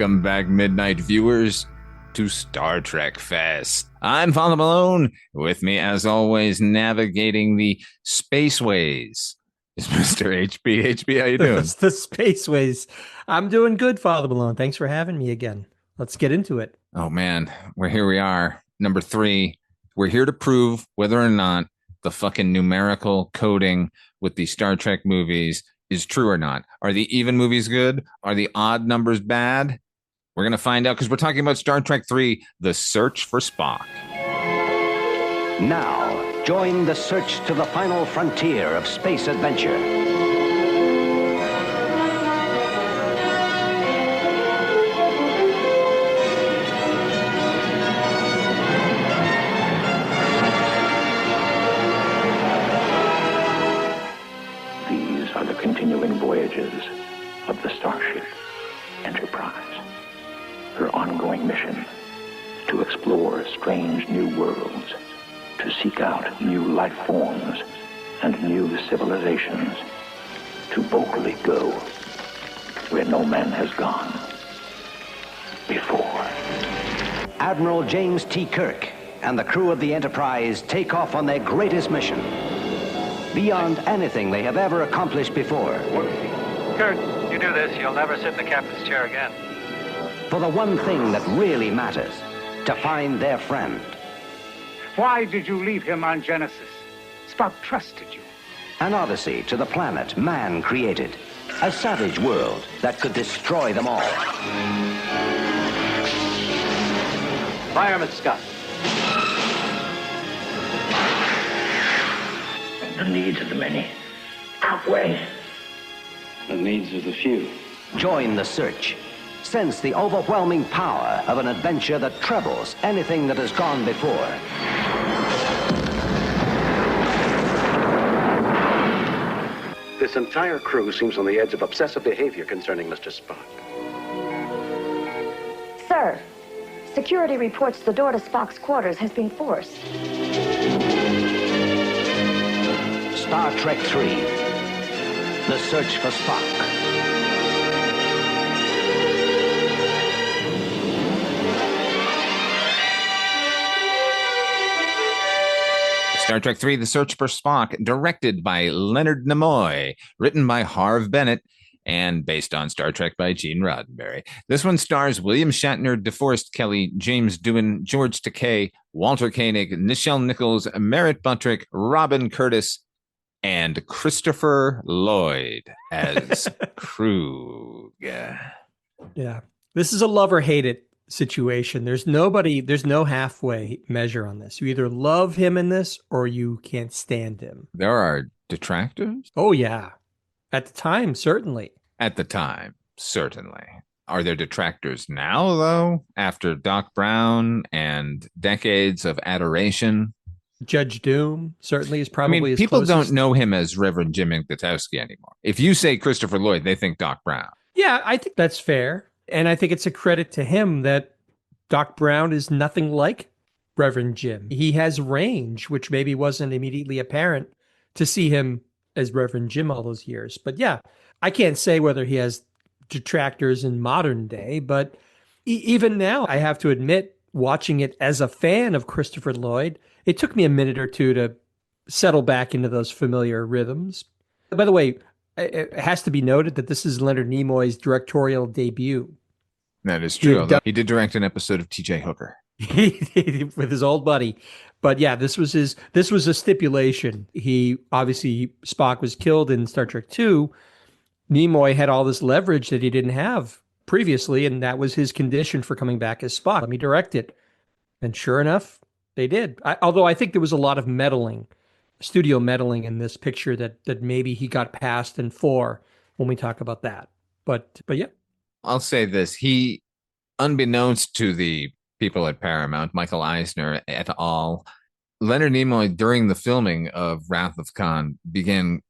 Welcome back, midnight viewers, to Star Trek Fest. I'm Father Malone. With me, as always, navigating the spaceways is Mr. HB. HB, how you doing? It's the spaceways. I'm doing good, Father Malone. Thanks for having me again. Let's get into it. Oh, man. Here we are. Number 3. We're here to prove whether or not the fucking numerical coding with the Star Trek movies is true or not. Are the even movies good? Are the odd numbers bad? We're going to find out because we're talking about Star Trek 3, The Search for Spock. Now, join the search to the final frontier of space adventure. These are the continuing voyages of the starship Enterprise. Her ongoing mission: to explore strange new worlds, to seek out new life forms and new civilizations, to boldly go where no man has gone before. Admiral James T. Kirk and the crew of the Enterprise take off on their greatest mission, beyond anything they have ever accomplished before. Kirk, you do this, you'll never sit in the captain's chair again. For the one thing that really matters: to find their friend. Why did you leave him on Genesis? Spock trusted you. An odyssey to the planet man created. A savage world that could destroy them all. Fireman Scott. The needs of the many outweigh The needs of the few. Join the search. Sense the overwhelming power of an adventure that trebles anything that has gone before. This entire crew seems on the edge of obsessive behavior concerning Mr. Spock. Sir, security reports the door to Spock's quarters has been forced. Star Trek 3, The Search for Spock. Star Trek 3, The Search for Spock, directed by Leonard Nimoy, written by Harve Bennett, and based on Star Trek by Gene Roddenberry. This one stars William Shatner, DeForest Kelley, James Doohan, George Takei, Walter Koenig, Nichelle Nichols, Merritt Buttrick, Robin Curtis, and Christopher Lloyd as Krug. Yeah. This is a love or hate it situation. There's no halfway measure on this. You either love him in this or you can't stand him. There are detractors? Oh, yeah. At the time, certainly. At the time, certainly. Are there detractors now, though, after Doc Brown and decades of adoration? Judge Doom certainly is probably his people closest. don't know him as Reverend Jim Inkwitowski anymore. If you say Christopher Lloyd, they think Doc Brown. Yeah, I think that's fair. And I think it's a credit to him that Doc Brown is nothing like Reverend Jim. He has range, which maybe wasn't immediately apparent to see him as Reverend Jim all those years. But yeah, I can't say whether he has detractors in modern day, but even now, I have to admit, watching it as a fan of Christopher Lloyd, it took me a minute or two to settle back into those familiar rhythms. By the way, it has to be noted that this is Leonard Nimoy's directorial debut. That is true. Although he did direct an episode of T.J. Hooker with his old buddy. But yeah, this was a stipulation. Spock was killed in Star Trek II. Nimoy had all this leverage that he didn't have previously, and that was his condition for coming back as Spock. Let me direct it. And sure enough, they did. Although I think there was a lot of meddling, studio meddling in this picture that maybe he got past in 4 when we talk about that. But yeah. I'll say this. He, unbeknownst to the people at Paramount, Michael Eisner et al., Leonard Nimoy, during the filming of Wrath of Khan, he began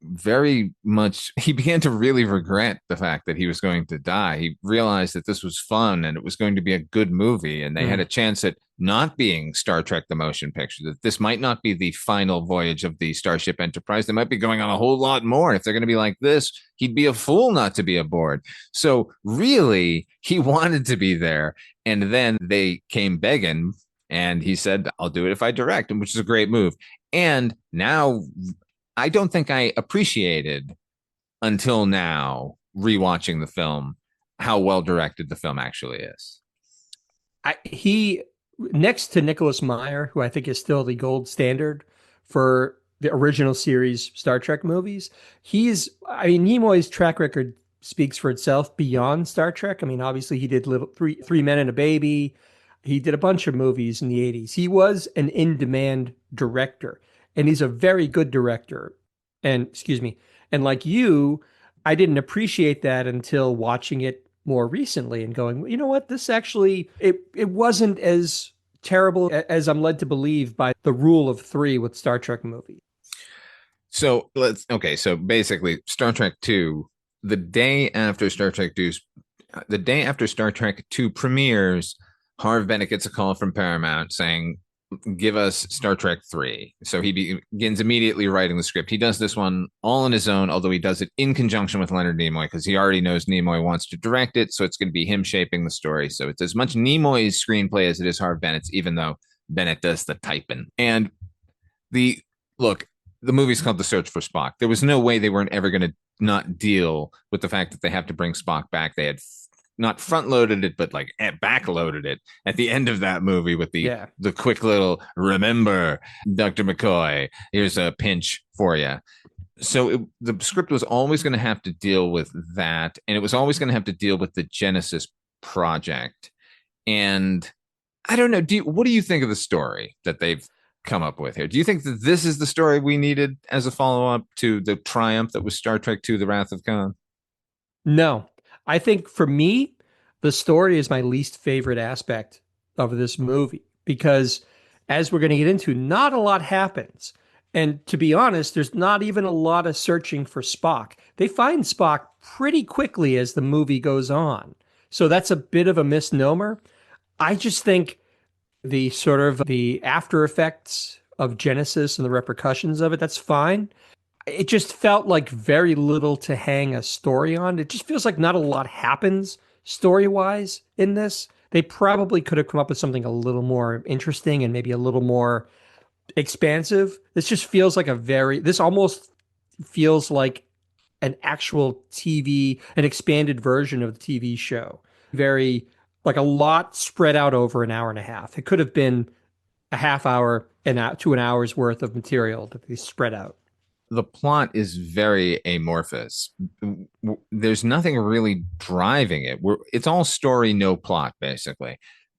to really regret the fact that he was going to die. He realized that this was fun and it was going to be a good movie, and they had a chance at not being Star Trek the Motion Picture, that this might not be the final voyage of the Starship Enterprise. They might be going on a whole lot more. If they're going to be like this, he'd be a fool not to be aboard. So really, he wanted to be there. And then they came begging, and he said, I'll do it if I direct, which is a great move. And now I don't think I appreciated until now, rewatching the film, how well directed the film actually is. He, next to Nicholas Meyer, who I think is still the gold standard for the original series Star Trek movies, Nimoy's track record speaks for itself beyond Star Trek. I mean, obviously he did Three Men and a Baby. He did a bunch of movies in the 80s. He was an in-demand director, and he's a very good director. And like you, I didn't appreciate that until watching it more recently and going, you know what, this actually, it wasn't as terrible as I'm led to believe by the rule of three with Star Trek movies. So basically Star Trek 2, the day after Star Trek 2 premieres, Harv Bennett gets a call from Paramount saying, give us Star Trek 3. So he begins immediately writing the script. He does this one all on his own, although he does it in conjunction with Leonard Nimoy because he already knows Nimoy wants to direct it. So it's going to be him shaping the story. So it's as much Nimoy's screenplay as it is Harv Bennett's, even though Bennett does the typing. And the movie's called The Search for Spock. There was no way they weren't ever going to not deal with the fact that they have to bring Spock back. They had not front loaded it, but like back loaded it at the end of that movie with the quick little, remember, Dr. McCoy, here's a pinch for you. So the script was always going to have to deal with that. And it was always going to have to deal with the Genesis project. And I don't know. What do you think of the story that they've come up with here? Do you think that this is the story we needed as a follow-up to the triumph that was Star Trek II, The Wrath of Khan? No. I think for me, the story is my least favorite aspect of this movie because, as we're going to get into, not a lot happens. And to be honest, there's not even a lot of searching for Spock. They find Spock pretty quickly as the movie goes on. So that's a bit of a misnomer. I just think the sort of the after effects of Genesis and the repercussions of it, that's fine. It just felt like very little to hang a story on. It just feels like not a lot happens story-wise in this. They probably could have come up with something a little more interesting and maybe a little more expansive. This almost feels like an actual an expanded version of the TV show. Very, like a lot spread out over an hour and a half. It could have been a half hour to an hour's worth of material to be spread out. The plot is very amorphous. There's nothing really driving it. It's all story, no plot, basically.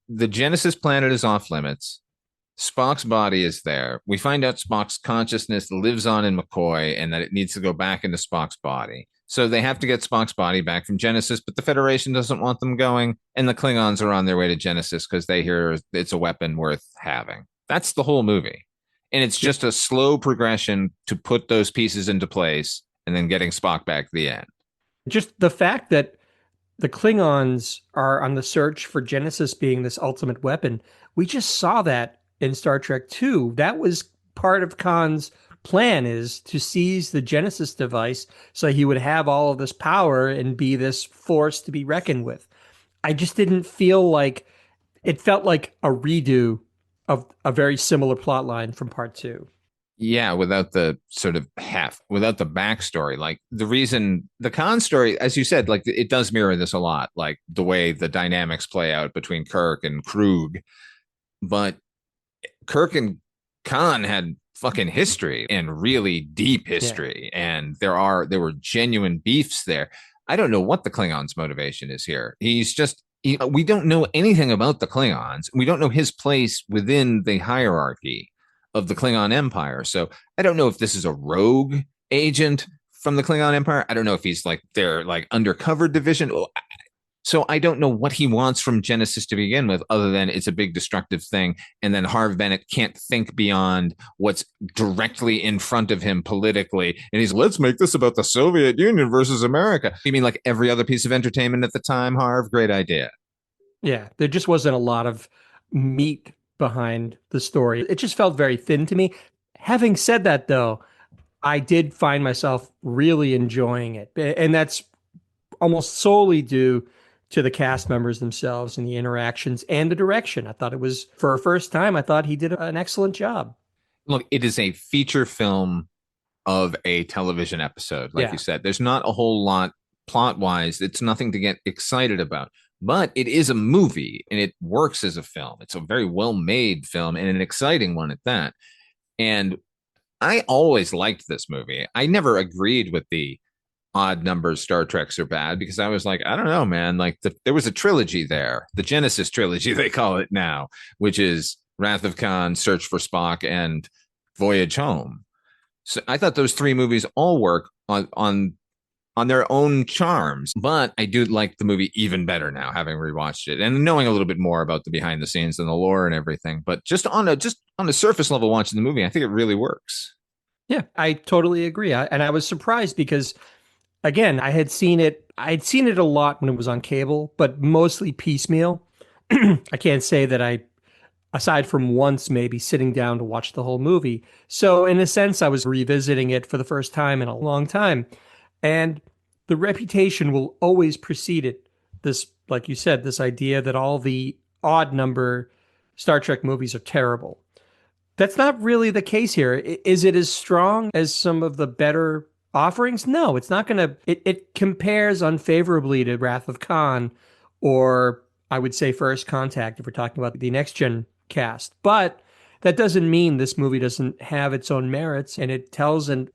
The Genesis planet is off limits. Spock's body is there. We find out Spock's consciousness lives on in McCoy and that it needs to go back into Spock's body. So they have to get Spock's body back from Genesis, but the Federation doesn't want them going, and the Klingons are on their way to Genesis because they hear it's a weapon worth having. That's the whole movie. And it's just a slow progression to put those pieces into place and then getting Spock back at the end. Just the fact that the Klingons are on the search for Genesis being this ultimate weapon, we just saw that in Star Trek II. That was part of Khan's plan, is to seize the Genesis device so he would have all of this power and be this force to be reckoned with. I just didn't feel like it felt like a redo of a very similar plot line from part 2. Yeah, without the without the backstory. Like the Khan story, as you said, like it does mirror this a lot, like the way the dynamics play out between Kirk and Krug. But Kirk and Khan had fucking history and really deep history. Yeah. And there were genuine beefs there. I don't know what the Klingons' motivation is here. We don't know anything about the Klingons. We don't know his place within the hierarchy of the Klingon Empire. So I don't know if this is a rogue agent from the Klingon Empire. I don't know if he's like their like undercover division. So I don't know what he wants from Genesis to begin with, other than it's a big destructive thing. And then Harv Bennett can't think beyond what's directly in front of him politically. And he's, let's make this about the Soviet Union versus America. You mean like every other piece of entertainment at the time, Harv? Great idea. Yeah, there just wasn't a lot of meat behind the story. It just felt very thin to me. Having said that, though, I did find myself really enjoying it. And that's almost solely due to the cast members themselves and the interactions and the direction. I thought it was, for a first time, I thought he did an excellent job. Look, it is a feature film of a television episode, like you said. There's not a whole lot plot-wise. It's nothing to get excited about. But it is a movie, and it works as a film. It's a very well-made film, and an exciting one at that. And I always liked this movie. I never agreed with the odd numbers Star Treks are bad, because I was like, I don't know, man. Like there was a trilogy there, the Genesis trilogy, they call it now, which is Wrath of Khan, Search for Spock, and Voyage Home. So I thought those three movies all work on their own charms, but I do like the movie even better now, having rewatched it and knowing a little bit more about the behind the scenes and the lore and everything. But just on a surface level, watching the movie, I think it really works. Yeah, I totally agree. And I was surprised because, again, I'd seen it a lot when it was on cable, but mostly piecemeal. I can't say that I, aside from once maybe sitting down to watch the whole movie. So in a sense, I was revisiting it for the first time in a long time. And the reputation will always precede it. This, like you said, this idea that all the odd number Star Trek movies are terrible. That's not really the case here. Is it as strong as some of the better offerings? No, it's not going to. It compares unfavorably to Wrath of Khan, or I would say First Contact if we're talking about the next gen cast. But that doesn't mean this movie doesn't have its own merits, and it tells, and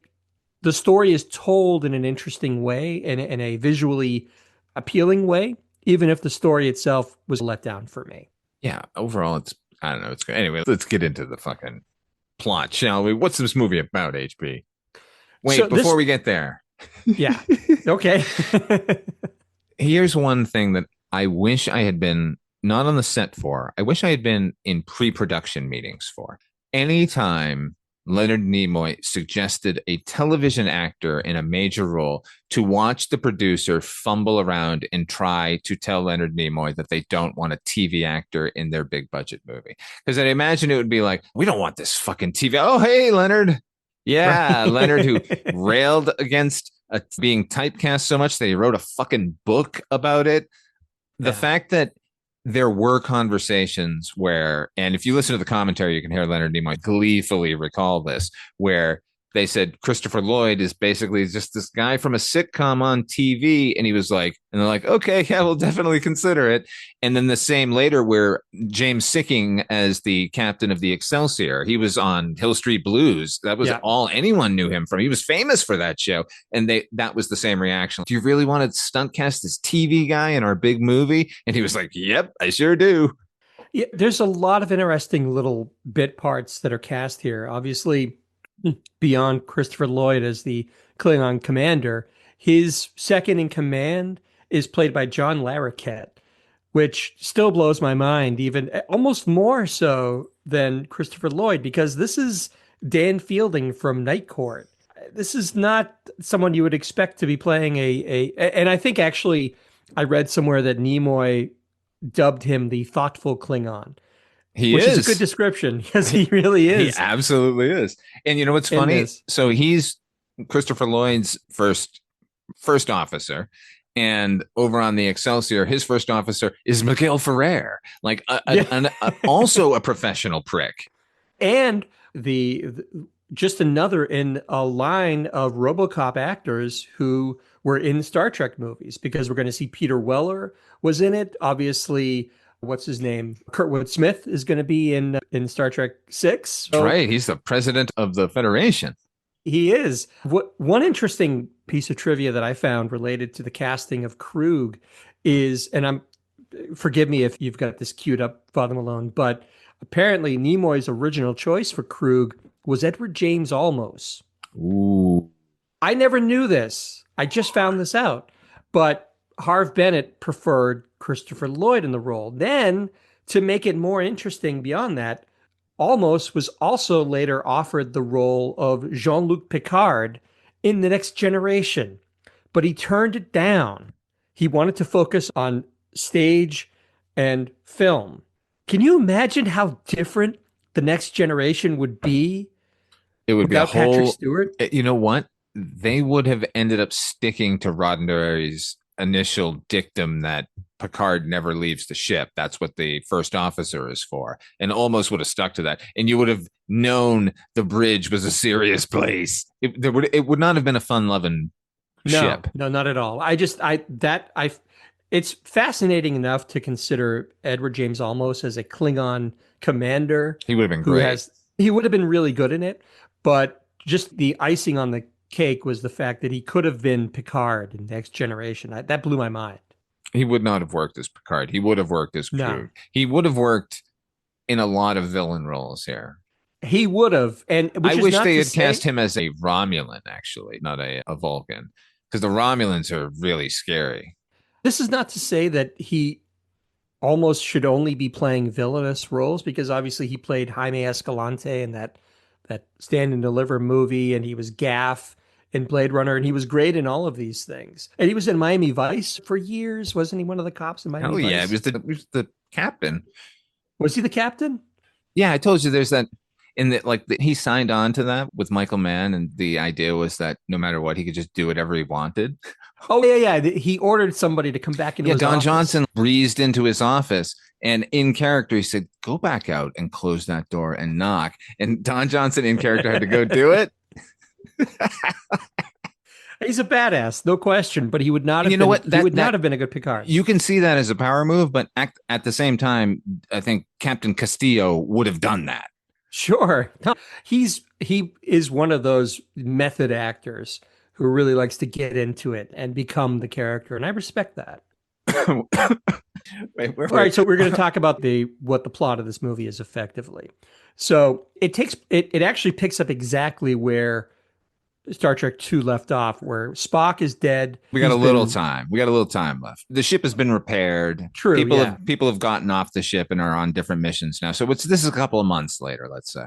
the story is told in an interesting way, in a visually appealing way, even if the story itself was let down for me. Yeah, overall, I don't know. It's good. Anyway, let's get into the fucking plot, shall we? What's this movie about, HP? Wait, so before we get there. Yeah. Okay. Here's one thing that I wish I had been not on the set for. I wish I had been in pre-production meetings for. Anytime Leonard Nimoy suggested a television actor in a major role to watch the producer fumble around and try to tell Leonard Nimoy that they don't want a TV actor in their big budget movie. Because I imagine it would be like, we don't want this fucking TV. Oh, hey, Leonard. Yeah, right. Leonard, who railed against being typecast so much that he wrote a fucking book about it. The fact that there were conversations where, and if you listen to the commentary, you can hear Leonard Nimoy gleefully recall this, where they said Christopher Lloyd is basically just this guy from a sitcom on TV. And he was like, and they're like, okay, yeah, we'll definitely consider it. And then the same later where James Sicking as the captain of the Excelsior, he was on Hill Street Blues. That was all anyone knew him from. He was famous for that show. And that was the same reaction. Do you really want to stunt cast this TV guy in our big movie? And he was like, yep, I sure do. Yeah, there's a lot of interesting little bit parts that are cast here. Obviously, beyond Christopher Lloyd as the Klingon commander, his second in command is played by John Larroquette, which still blows my mind, even almost more so than Christopher Lloyd, because this is Dan Fielding from Night Court. This is not someone you would expect to be playing and I think actually I read somewhere that Nimoy dubbed him the thoughtful Klingon. Which is a good description, because he really is. He absolutely is. And you know what's funny? So he's Christopher Lloyd's first officer, and over on the Excelsior, his first officer is Miguel Ferrer, like also a professional prick. And just another in a line of RoboCop actors who were in Star Trek movies, because we're going to see Peter Weller was in it. Obviously, what's his name? Kurtwood Smith is going to be in Star Trek 6. So right. He's the president of the Federation. He is. One interesting piece of trivia that I found related to the casting of Krug is, and forgive me if you've got this queued up, Father Malone, but apparently Nimoy's original choice for Krug was Edward James Olmos. Ooh. I never knew this. I just found this out. But Harv Bennett preferred Christopher Lloyd in the role. Then, to make it more interesting beyond that, Olmos was also later offered the role of Jean-Luc Picard in The Next Generation, but he turned it down. He wanted to focus on stage and film. Can you imagine how different The Next Generation would be? It would be a whole. Patrick Stewart? You know what? They would have ended up sticking to Roddenberry's initial dictum that Picard never leaves the ship. That's what the first officer is for, and almost would have stuck to that. And you would have known the bridge was a serious place. It would not have been a fun-loving ship. No, not at all. It's fascinating enough to consider Edward James Olmos as a Klingon commander. He would have been great. He would have been really good in it, but just the icing on the cake was the fact that he could have been Picard in Next Generation. That blew my mind. He would not have worked as Picard. He would have worked as Kirk. No. He would have worked in a lot of villain roles here. He would have. And I wish they had cast him as a Romulan, actually, not a Vulcan, because the Romulans are really scary. This is not to say that he almost should only be playing villainous roles, because obviously he played Jaime Escalante in that Stand and Deliver movie, and he was Gaff in Blade Runner, and he was great in all of these things. And he was in Miami Vice for years. Wasn't he one of the cops in Miami Vice? Oh, yeah. He was the captain. Was he the captain? Yeah, I told you there's that in that, he signed on to that with Michael Mann, and the idea was that no matter what, he could just do whatever he wanted. Oh, yeah. He ordered somebody to come back into his Don office. Johnson breezed into his office, and in character, he said, "Go back out and close that door and knock." And Don Johnson in character had to go do it. He's a badass, no question, but he would not have not have been a good Picard. You can see that as a power move, but at the same time, I think Captain Castillo would have done that. Sure. He is one of those method actors who really likes to get into it and become the character, and I respect that. Wait, all right, so we're going to talk about what the plot of this movie is effectively. So it actually picks up exactly where Star Trek II left off, where Spock is dead. We got a little time. We got a little time left. The ship has been repaired. True. People have gotten off the ship and are on different missions now. So this is a couple of months later, let's say.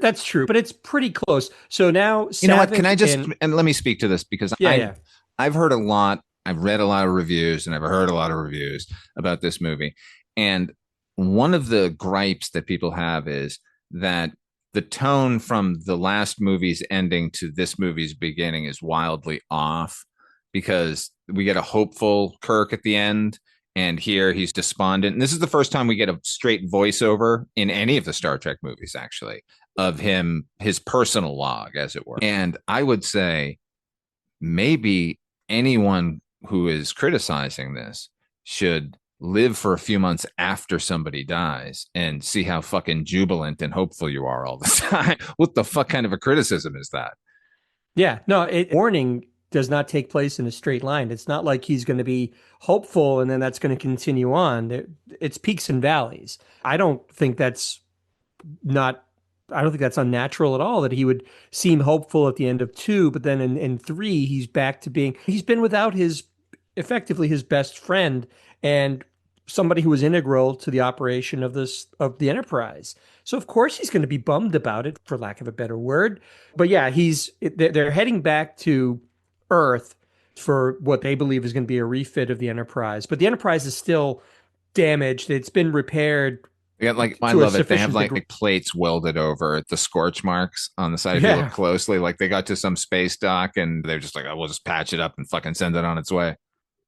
That's true, but it's pretty close. So now, you know what? Can I just and let me speak to this, because I've heard a lot. I've read a lot of reviews, and I've heard a lot of reviews about this movie. And one of the gripes that people have is that the tone from the last movie's ending to this movie's beginning is wildly off, because we get a hopeful Kirk at the end, and here he's despondent. And this is the first time we get a straight voiceover in any of the Star Trek movies, actually, of his personal log, as it were. And I would say maybe anyone who is criticizing this should live for a few months after somebody dies and see how fucking jubilant and hopeful you are all the time. What the fuck kind of a criticism is that? Yeah, no, mourning does not take place in a straight line. It's not like he's going to be hopeful and then that's going to continue on. It's peaks and valleys. I don't think that's unnatural at all, that he would seem hopeful at the end of 2, but then in 3, he's back to he's been without effectively his best friend and somebody who was integral to the operation of the Enterprise. So of course he's going to be bummed about it, for lack of a better word. But yeah, they're heading back to Earth for what they believe is going to be a refit of the Enterprise. But the Enterprise is still damaged. It's been repaired. Yeah, I love it. They have like plates welded over the scorch marks on the side. If you look closely, like they got to some space dock and they're just like, "Oh, we'll just patch it up and fucking send it on its way."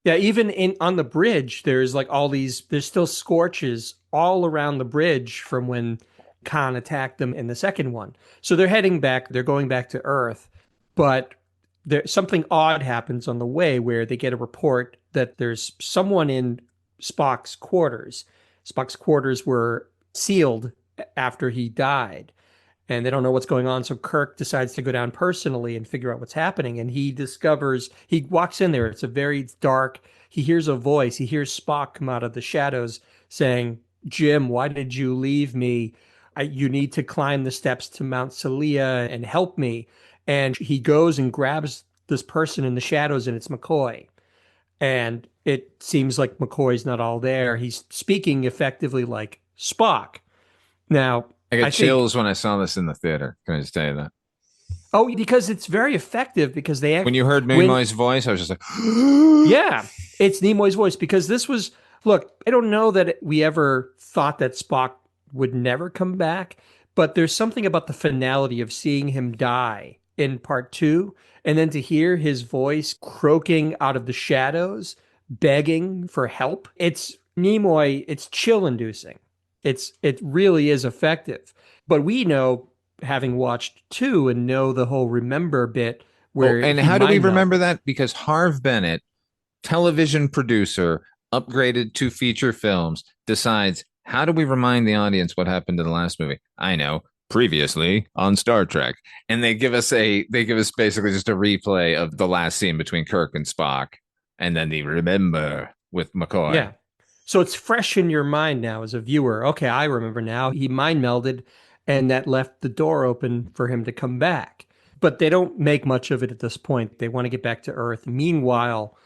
Yeah, even on the bridge, there's there's still scorches all around the bridge from when Khan attacked them in the second one. So they're heading back. They're going back to Earth, but something odd happens on the way where they get a report that there's someone in Spock's quarters. Spock's quarters were sealed after he died, and they don't know what's going on. So Kirk decides to go down personally and figure out what's happening. And he walks in there. It's a very dark. He hears a voice. He hears Spock come out of the shadows saying, "Jim, why did you leave me? You need to climb the steps to Mount Celia and help me." And he goes and grabs this person in the shadows, and it's McCoy. And it seems like McCoy's not all there. He's speaking effectively like Spock. Now, I got chills when I saw this in the theater. Can I just tell you that? Oh, because it's very effective because they when you heard Nimoy's voice, I was just like, yeah, it's Nimoy's voice because this was, look, I don't know that we ever thought that Spock would never come back, but there's something about the finality of seeing him die in part 2 and then to hear his voice croaking out of the shadows, begging for help. It's Nimoy, it's chill inducing. It really is effective. But we know, having watched 2 and know the whole remember bit where and how do we remember that? Because Harv Bennett, television producer, upgraded to feature films, decides, how do we remind the audience what happened in the last movie? I know, previously on Star Trek. And they give us basically just a replay of the last scene between Kirk and Spock, and then the remember with McCoy. Yeah. So it's fresh in your mind now as a viewer. Okay, I remember now. He mind melded, and that left the door open for him to come back. But they don't make much of it at this point. They want to get back to Earth. Meanwhile,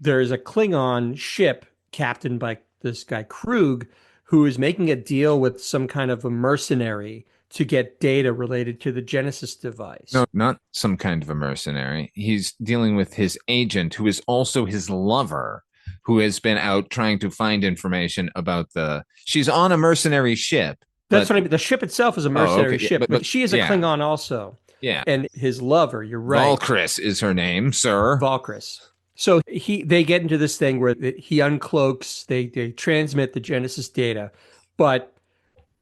there's a Klingon ship captained by this guy Krug, who is making a deal with some kind of a mercenary to get data related to the Genesis device. No, not some kind of a mercenary. He's dealing with his agent, who is also his lover, who has been out trying to find information about she's on a mercenary ship. That's what I mean. The ship itself is a mercenary ship, but she is a Klingon also. Yeah. And his lover, you're right. Valkris is her name, sir. Valkris. So they get into this thing where he uncloaks, they transmit the Genesis data, but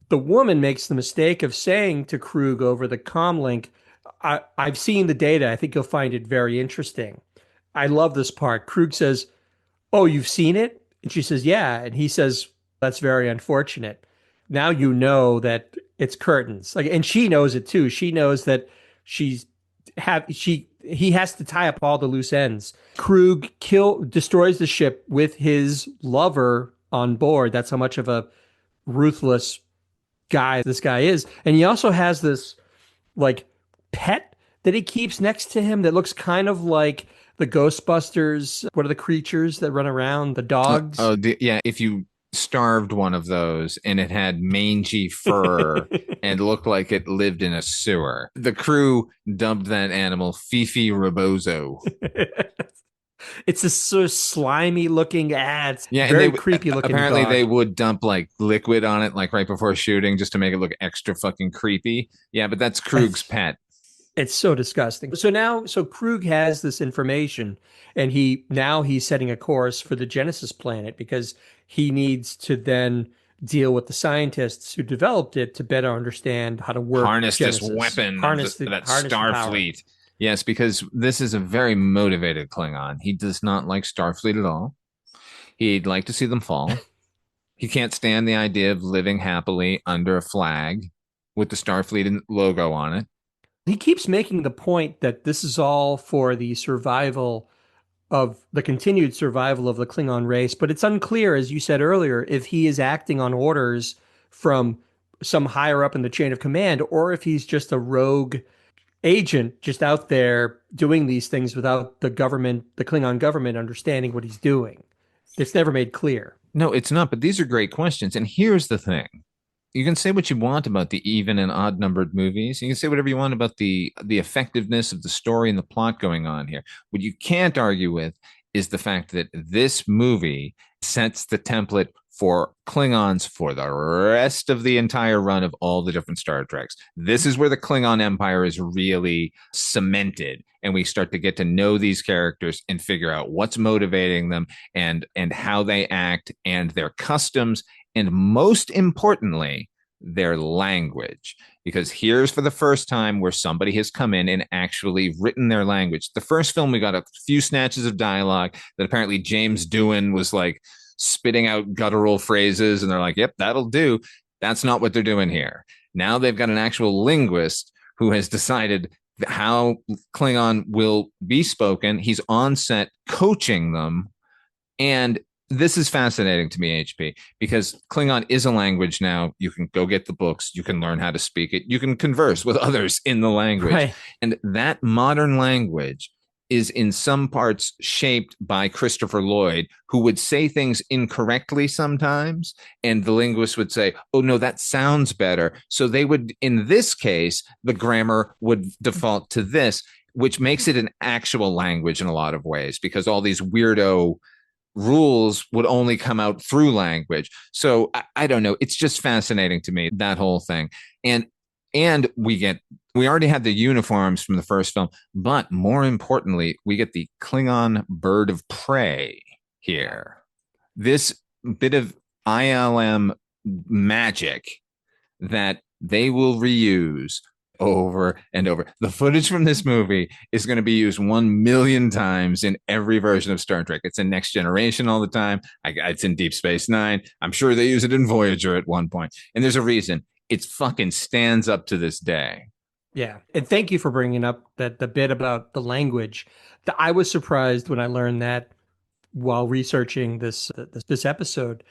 the woman makes the mistake of saying to Krug over the comlink, I've seen the data. I think you'll find it very interesting. I love this part. Krug says, oh, you've seen it? And she says, yeah. And he says, that's very unfortunate. Now you know that it's curtains. And she knows it too. She knows that he has to tie up all the loose ends. Krug destroys the ship with his lover on board. That's how much of a ruthless guy this guy is. And he also has this pet that he keeps next to him that looks kind of like the Ghostbusters. What are the creatures that run around? The dogs? Yeah. If you starved one of those and it had mangy fur and looked like it lived in a sewer, the crew dubbed that animal Fifi Rebozo. It's a sort of slimy looking it's very creepy looking. Apparently dog. They would dump liquid on it right before shooting just to make it look extra fucking creepy. Yeah, but that's Krug's pet. It's so disgusting. So Krug has this information, and he's setting a course for the Genesis planet because he needs to then deal with the scientists who developed it to better understand how to harness this weapon, that Starfleet. Yes, because this is a very motivated Klingon. He does not like Starfleet at all. He'd like to see them fall. He can't stand the idea of living happily under a flag with the Starfleet logo on it. He keeps making the point that this is all for the continued survival of the Klingon race, but it's unclear, as you said earlier, if he is acting on orders from some higher up in the chain of command, or if he's just a rogue agent just out there doing these things without the Klingon government understanding what he's doing. It's never made clear. No, it's not, but these are great questions. And here's the thing. You can say what you want about the even and odd numbered movies. You can say whatever you want about the effectiveness of the story and the plot going on here. What you can't argue with is the fact that this movie sets the template for Klingons for the rest of the entire run of all the different Star Treks. This is where the Klingon Empire is really cemented, and we start to get to know these characters and figure out what's motivating them and how they act and their customs, and most importantly, their language. Because here's for the first time where somebody has come in and actually written their language. The first film, we got a few snatches of dialogue that apparently James Doohan was spitting out guttural phrases, and they're like, yep, that'll do. That's not what they're doing here. Now they've got an actual linguist who has decided how Klingon will be spoken. He's on set coaching them. And this is fascinating to me, HP, because Klingon is a language now. You can go get the books. You can learn how to speak it. You can converse with others in the language. Right. And that modern language is in some parts shaped by Christopher Lloyd, who would say things incorrectly sometimes. And the linguist would say, oh, no, that sounds better. So they would, in this case, the grammar would default to this, which makes it an actual language in a lot of ways, because all these weirdo rules would only come out through language. So I don't know. It's just fascinating to me, that whole thing. And we already had the uniforms from the first film, but more importantly, we get the Klingon bird of prey here. This bit of ILM magic that they will reuse over and over. The footage from this movie is going to be used 1 million times in every version of Star Trek. It's in Next Generation all the time. It's in Deep Space Nine. I'm sure they use it in Voyager at one point. And there's a reason. It fucking stands up to this day. Yeah. And thank you for bringing up the bit about the language. I was surprised when I learned that while researching this episode.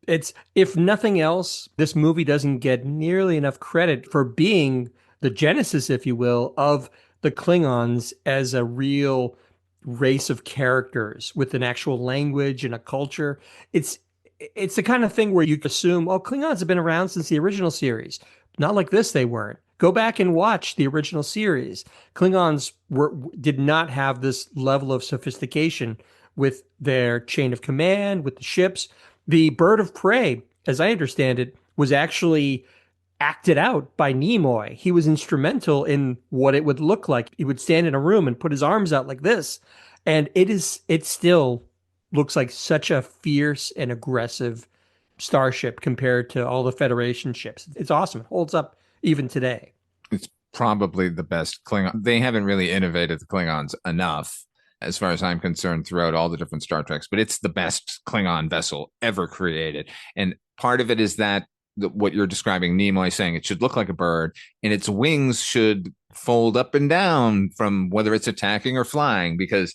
It's, if nothing else, this movie doesn't get nearly enough credit for being the genesis, if you will, of the Klingons as a real race of characters with an actual language and a culture. It's the kind of thing where you assume, oh, Klingons have been around since the original series. Not like this, they weren't. Go back and watch the original series. Klingons did not have this level of sophistication with their chain of command, with the ships. The bird of prey, as I understand it, was actually acted out by Nimoy. He was instrumental in what it would look like. He would stand in a room and put his arms out like this. And it still looks like such a fierce and aggressive starship compared to all the Federation ships. It's awesome. It holds up even today. It's probably the best Klingon. They haven't really innovated the Klingons enough, as far as I'm concerned, throughout all the different Star Treks, but it's the best Klingon vessel ever created. And part of it is that what you're describing, Nimoy saying it should look like a bird, and its wings should fold up and down from whether it's attacking or flying, because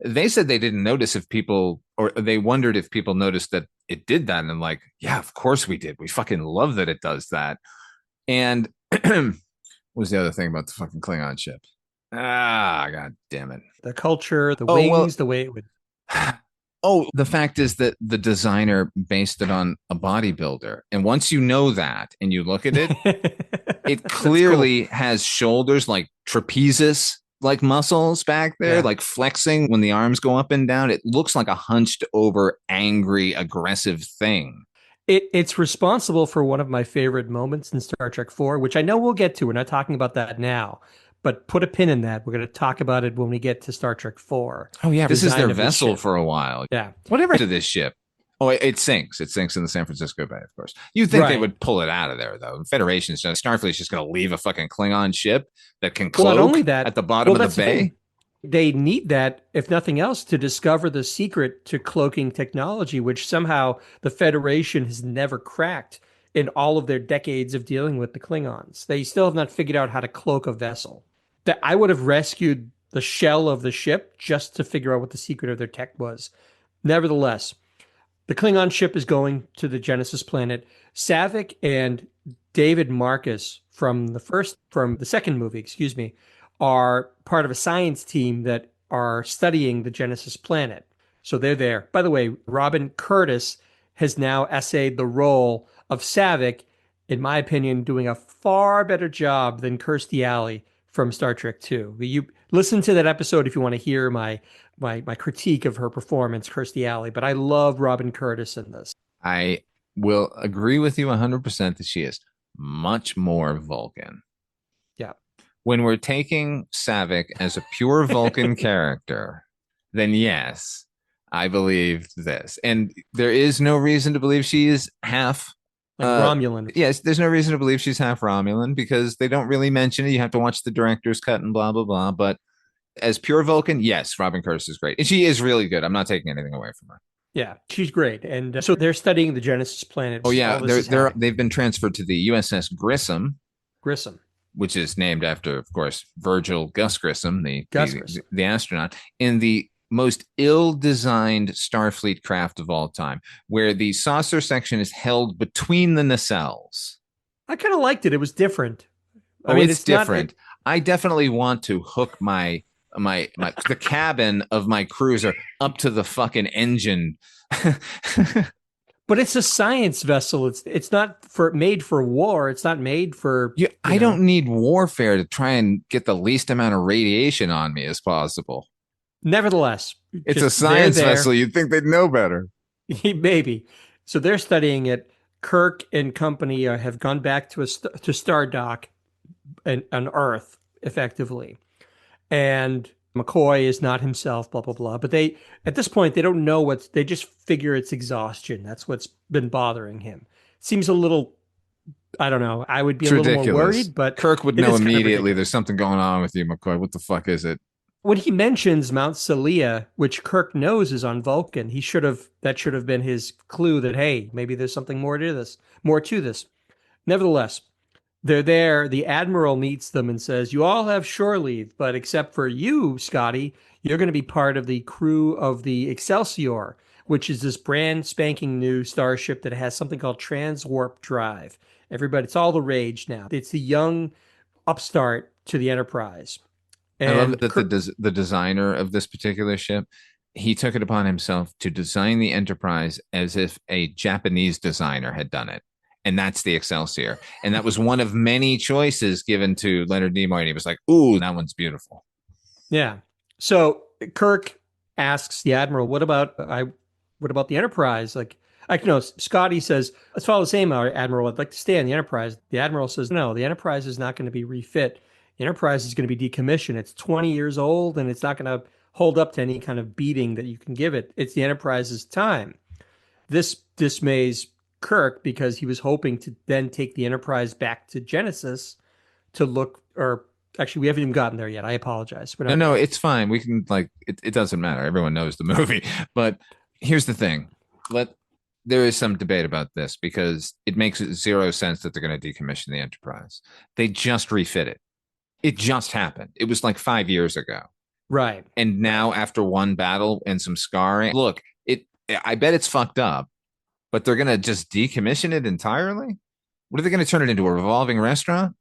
they said they didn't notice if people, or they wondered if people noticed that it did that. And I'm like, yeah, of course we did. We fucking love that it does that. And what was the other thing about the fucking Klingon ship? God damn it. The culture, the wings, the way it would. Oh, the fact is that the designer based it on a bodybuilder. And once you know that and you look at it, it clearly has shoulders like trapezes, like muscles back there, like flexing when the arms go up and down. It looks like a hunched over, angry, aggressive thing. It's responsible for one of my favorite moments in Star Trek 4, which I know we'll get to. We're not talking about that now, but put a pin in that. We're going to talk about it when we get to Star Trek 4. Oh, yeah. This is their vessel for a while. Yeah. Whatever to this ship. Oh, it sinks. It sinks in the San Francisco Bay, of course. You'd think they would pull it out of there, though. Federation's just, Starfleet's just going to leave a fucking Klingon ship that can cloak not only that, at the bottom of the bay. They need that, if nothing else, to discover the secret to cloaking technology, which somehow the Federation has never cracked in all of their decades of dealing with the Klingons. They still have not figured out how to cloak a vessel. That I would have rescued the shell of the ship just to figure out what the secret of their tech was. Nevertheless, the Klingon ship is going to the Genesis planet. Saavik and David Marcus from the second movie, are part of a science team that are studying the Genesis planet. So they're there. By the way, Robin Curtis has now essayed the role of Saavik, in my opinion, doing a far better job than Kirstie Alley from Star Trek II. You listen to that episode if you want to hear my critique of her performance, Kirstie Alley, but I love Robin Curtis in this. I will agree with you 100% that she is much more Vulcan. Yeah. When we're taking Saavik as a pure Vulcan character, then yes, I believe this. And there is no reason to believe she is half Romulan. Yes, there's no reason to believe she's half Romulan because they don't really mention it. You have to watch the director's cut and blah, blah, blah. But as pure Vulcan, yes, Robin Curtis is great. And she is really good. I'm not taking anything away from her. Yeah, she's great. And so they're studying the Genesis planet. Oh, yeah. They've been transferred to the USS Grissom. Which is named after, of course, Virgil Gus Grissom, the astronaut, in the most ill-designed Starfleet craft of all time, where the saucer section is held between the nacelles. I kind of liked it. It was different. I mean, it's different. I definitely want to hook my the cabin of my cruiser up to the fucking engine. But it's a science vessel. It's not made for war. It's not made for. I don't need warfare to try and get the least amount of radiation on me as possible. Nevertheless, it's a science vessel. You'd think they'd know better. Maybe. So they're studying it. Kirk and company have gone back to Stardock on Earth, effectively. And McCoy is not himself, blah, blah, blah. But at this point, they don't know they just figure it's exhaustion. That's what's been bothering him. Seems a little, I don't know. I would be a little more worried, but Kirk would know immediately there's something going on with you, McCoy. What the fuck is it? When he mentions Mount Celia, which Kirk knows is on Vulcan, that should have been his clue that, hey, maybe there's something more to this. Nevertheless, they're there. The Admiral meets them and says, you all have shore leave, but except for you, Scotty, you're going to be part of the crew of the Excelsior, which is this brand spanking new starship that has something called transwarp drive. Everybody, it's all the rage now. It's the young upstart to the Enterprise. And I love that the designer of this particular ship, he took it upon himself to design the Enterprise as if a Japanese designer had done it. And that's the Excelsior. And that was one of many choices given to Leonard Nimoy. And he was like, ooh, that one's beautiful. Yeah. So Kirk asks the Admiral, what about the Enterprise? Scotty says, let's follow the same, Admiral. I'd like to stay on the Enterprise. The Admiral says, no, the Enterprise is not going to be refit. The Enterprise is going to be decommissioned. It's 20 years old, and it's not going to hold up to any kind of beating that you can give it. It's the Enterprise's time. This dismays Kirk because he was hoping to then take the Enterprise back to Genesis to look, or actually, we haven't even gotten there yet. I apologize. No, it's fine. We can it doesn't matter. Everyone knows the movie. But here's the thing. There is some debate about this because it makes zero sense that they're going to decommission the Enterprise. They just refit it. It just happened. It was like 5 years ago. Right. And now after one battle and some scarring, look, I bet it's fucked up, but they're going to just decommission it entirely? What are they going to turn it into, a revolving restaurant?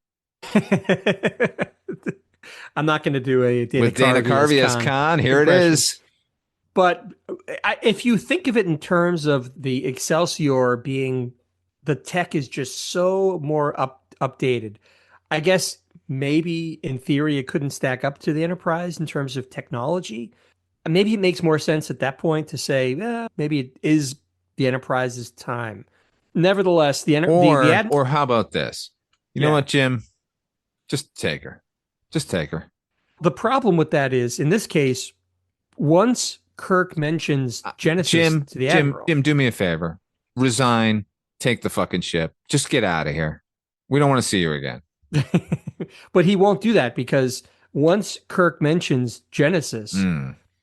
I'm not going to do a Dana Carvey as Khan. Here impression. It is. But if you think of it in terms of the Excelsior being, the tech is just so more updated, I guess maybe in theory it couldn't stack up to the Enterprise in terms of technology. Maybe it makes more sense at that point to say, maybe it is the Enterprise's time. Nevertheless, or how about this? You know what, Jim? Just take her. Just take her. The problem with that is, in this case, once Kirk mentions Genesis to the Admiral. Jim, do me a favor. Resign. Take the fucking ship. Just get out of here. We don't want to see you again. But he won't do that because once Kirk mentions Genesis,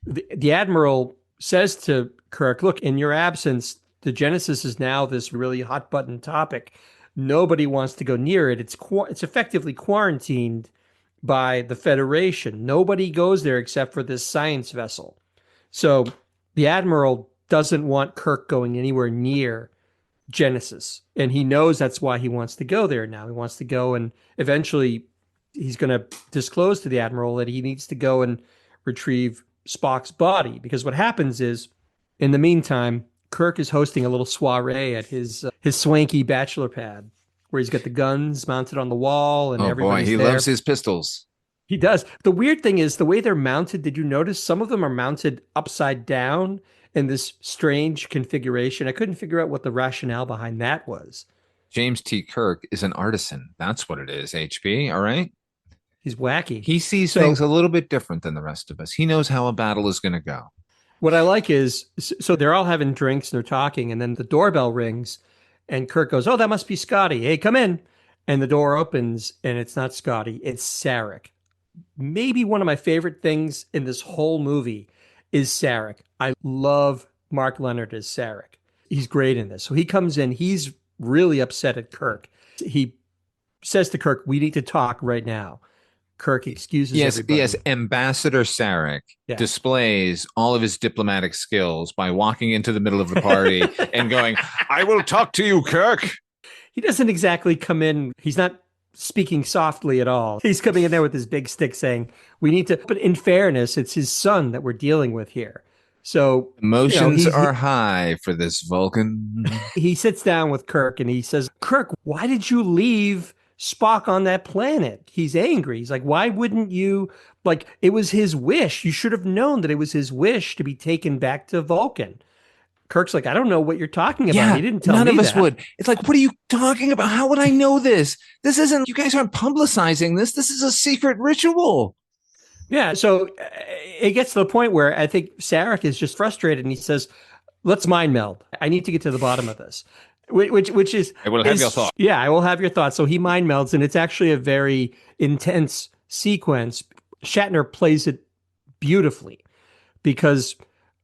the Admiral says to Kirk, look, in your absence, the Genesis is now this really hot button topic. Nobody wants to go near it. It's effectively quarantined by the Federation. Nobody goes there except for this science vessel. So the Admiral doesn't want Kirk going anywhere near Genesis. And he knows that's why he wants to go there now. He wants to go, and eventually he's going to disclose to the Admiral that he needs to go and retrieve Spock's body. Because what happens is, in the meantime, Kirk is hosting a little soiree at his swanky bachelor pad where he's got the guns mounted on the wall and everybody's there. He loves his pistols. He does. The weird thing is the way they're mounted. Did you notice some of them are mounted upside down in this strange configuration? I couldn't figure out what the rationale behind that was. James T. Kirk is an artisan. That's what it is, HP. All right. He's wacky. He sees things a little bit different than the rest of us. He knows how a battle is going to go. What I like is, so they're all having drinks and they're talking, and then the doorbell rings and Kirk goes, oh, that must be Scotty. Hey, come in. And the door opens and it's not Scotty. It's Sarek. Maybe one of my favorite things in this whole movie is Sarek. I love Mark Leonard as Sarek. He's great in this. So he comes in. He's really upset at Kirk. He says to Kirk, we need to talk right now. Kirk excuses everybody. Yes, Ambassador Sarek displays all of his diplomatic skills by walking into the middle of the party and going, I will talk to you, Kirk. He doesn't exactly come in. He's not speaking softly at all. He's coming in there with his big stick saying, we need to, but in fairness, it's his son that we're dealing with here. So emotions are high for this Vulcan. He sits down with Kirk and he says, Kirk, why did you leave Spock on that planet? He's angry. He's like, why wouldn't you, like, it was his wish. You should have known that it was his wish to be taken back to Vulcan. Kirk's like, I don't know what you're talking about. Yeah, he didn't tell me none of us that. would. It's like, what are you talking about? How would I know this? This isn't, you guys aren't publicizing this. This is a secret ritual. Yeah, so it gets to the point where I think Sarek is just frustrated and he says, let's mind meld. I need to get to the bottom of this, which is... I will have your thoughts. Yeah, I will have your thoughts. So he mind melds, and it's actually a very intense sequence. Shatner plays it beautifully because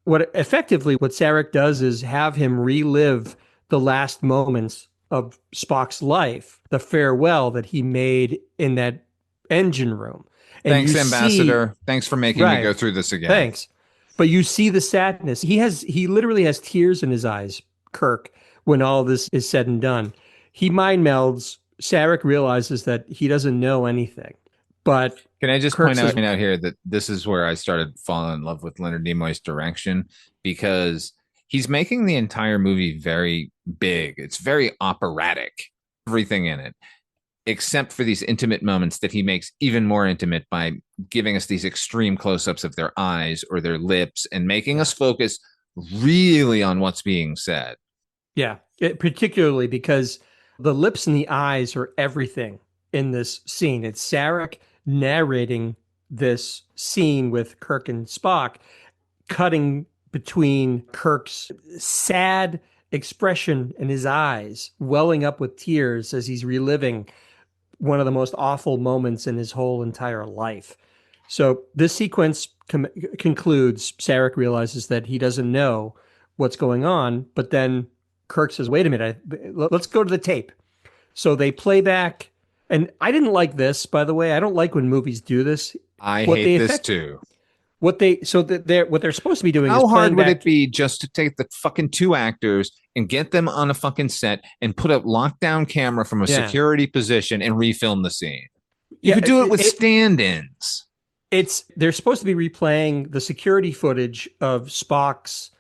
what Sarek does is have him relive the last moments of Spock's life, the farewell that he made in that engine room. And thanks, Ambassador. Thanks for making me go through this again. Thanks. But you see the sadness. He literally has tears in his eyes, Kirk, when all this is said and done. He mind melds. Sarek realizes that he doesn't know anything. But can I just point out here that this is where I started falling in love with Leonard Nimoy's direction, because he's making the entire movie very big. It's very operatic, everything in it, except for these intimate moments that he makes even more intimate by giving us these extreme close-ups of their eyes or their lips and making us focus really on what's being said. Yeah, particularly because the lips and the eyes are everything in this scene. It's Sarek narrating this scene with Kirk and Spock, cutting between Kirk's sad expression in his eyes, welling up with tears as he's reliving one of the most awful moments in his whole entire life. So this sequence concludes. Sarek realizes that he doesn't know what's going on, but then Kirk says, wait a minute, let's go to the tape. So they play back, and I didn't like this, by the way. I don't like when movies do this. I hate this too. What they're supposed to be doing. How hard would it be just to take the fucking two actors and get them on a fucking set and put a lockdown camera from a security position and refilm the scene? You could do it with stand-ins. They're supposed to be replaying the security footage of Spock's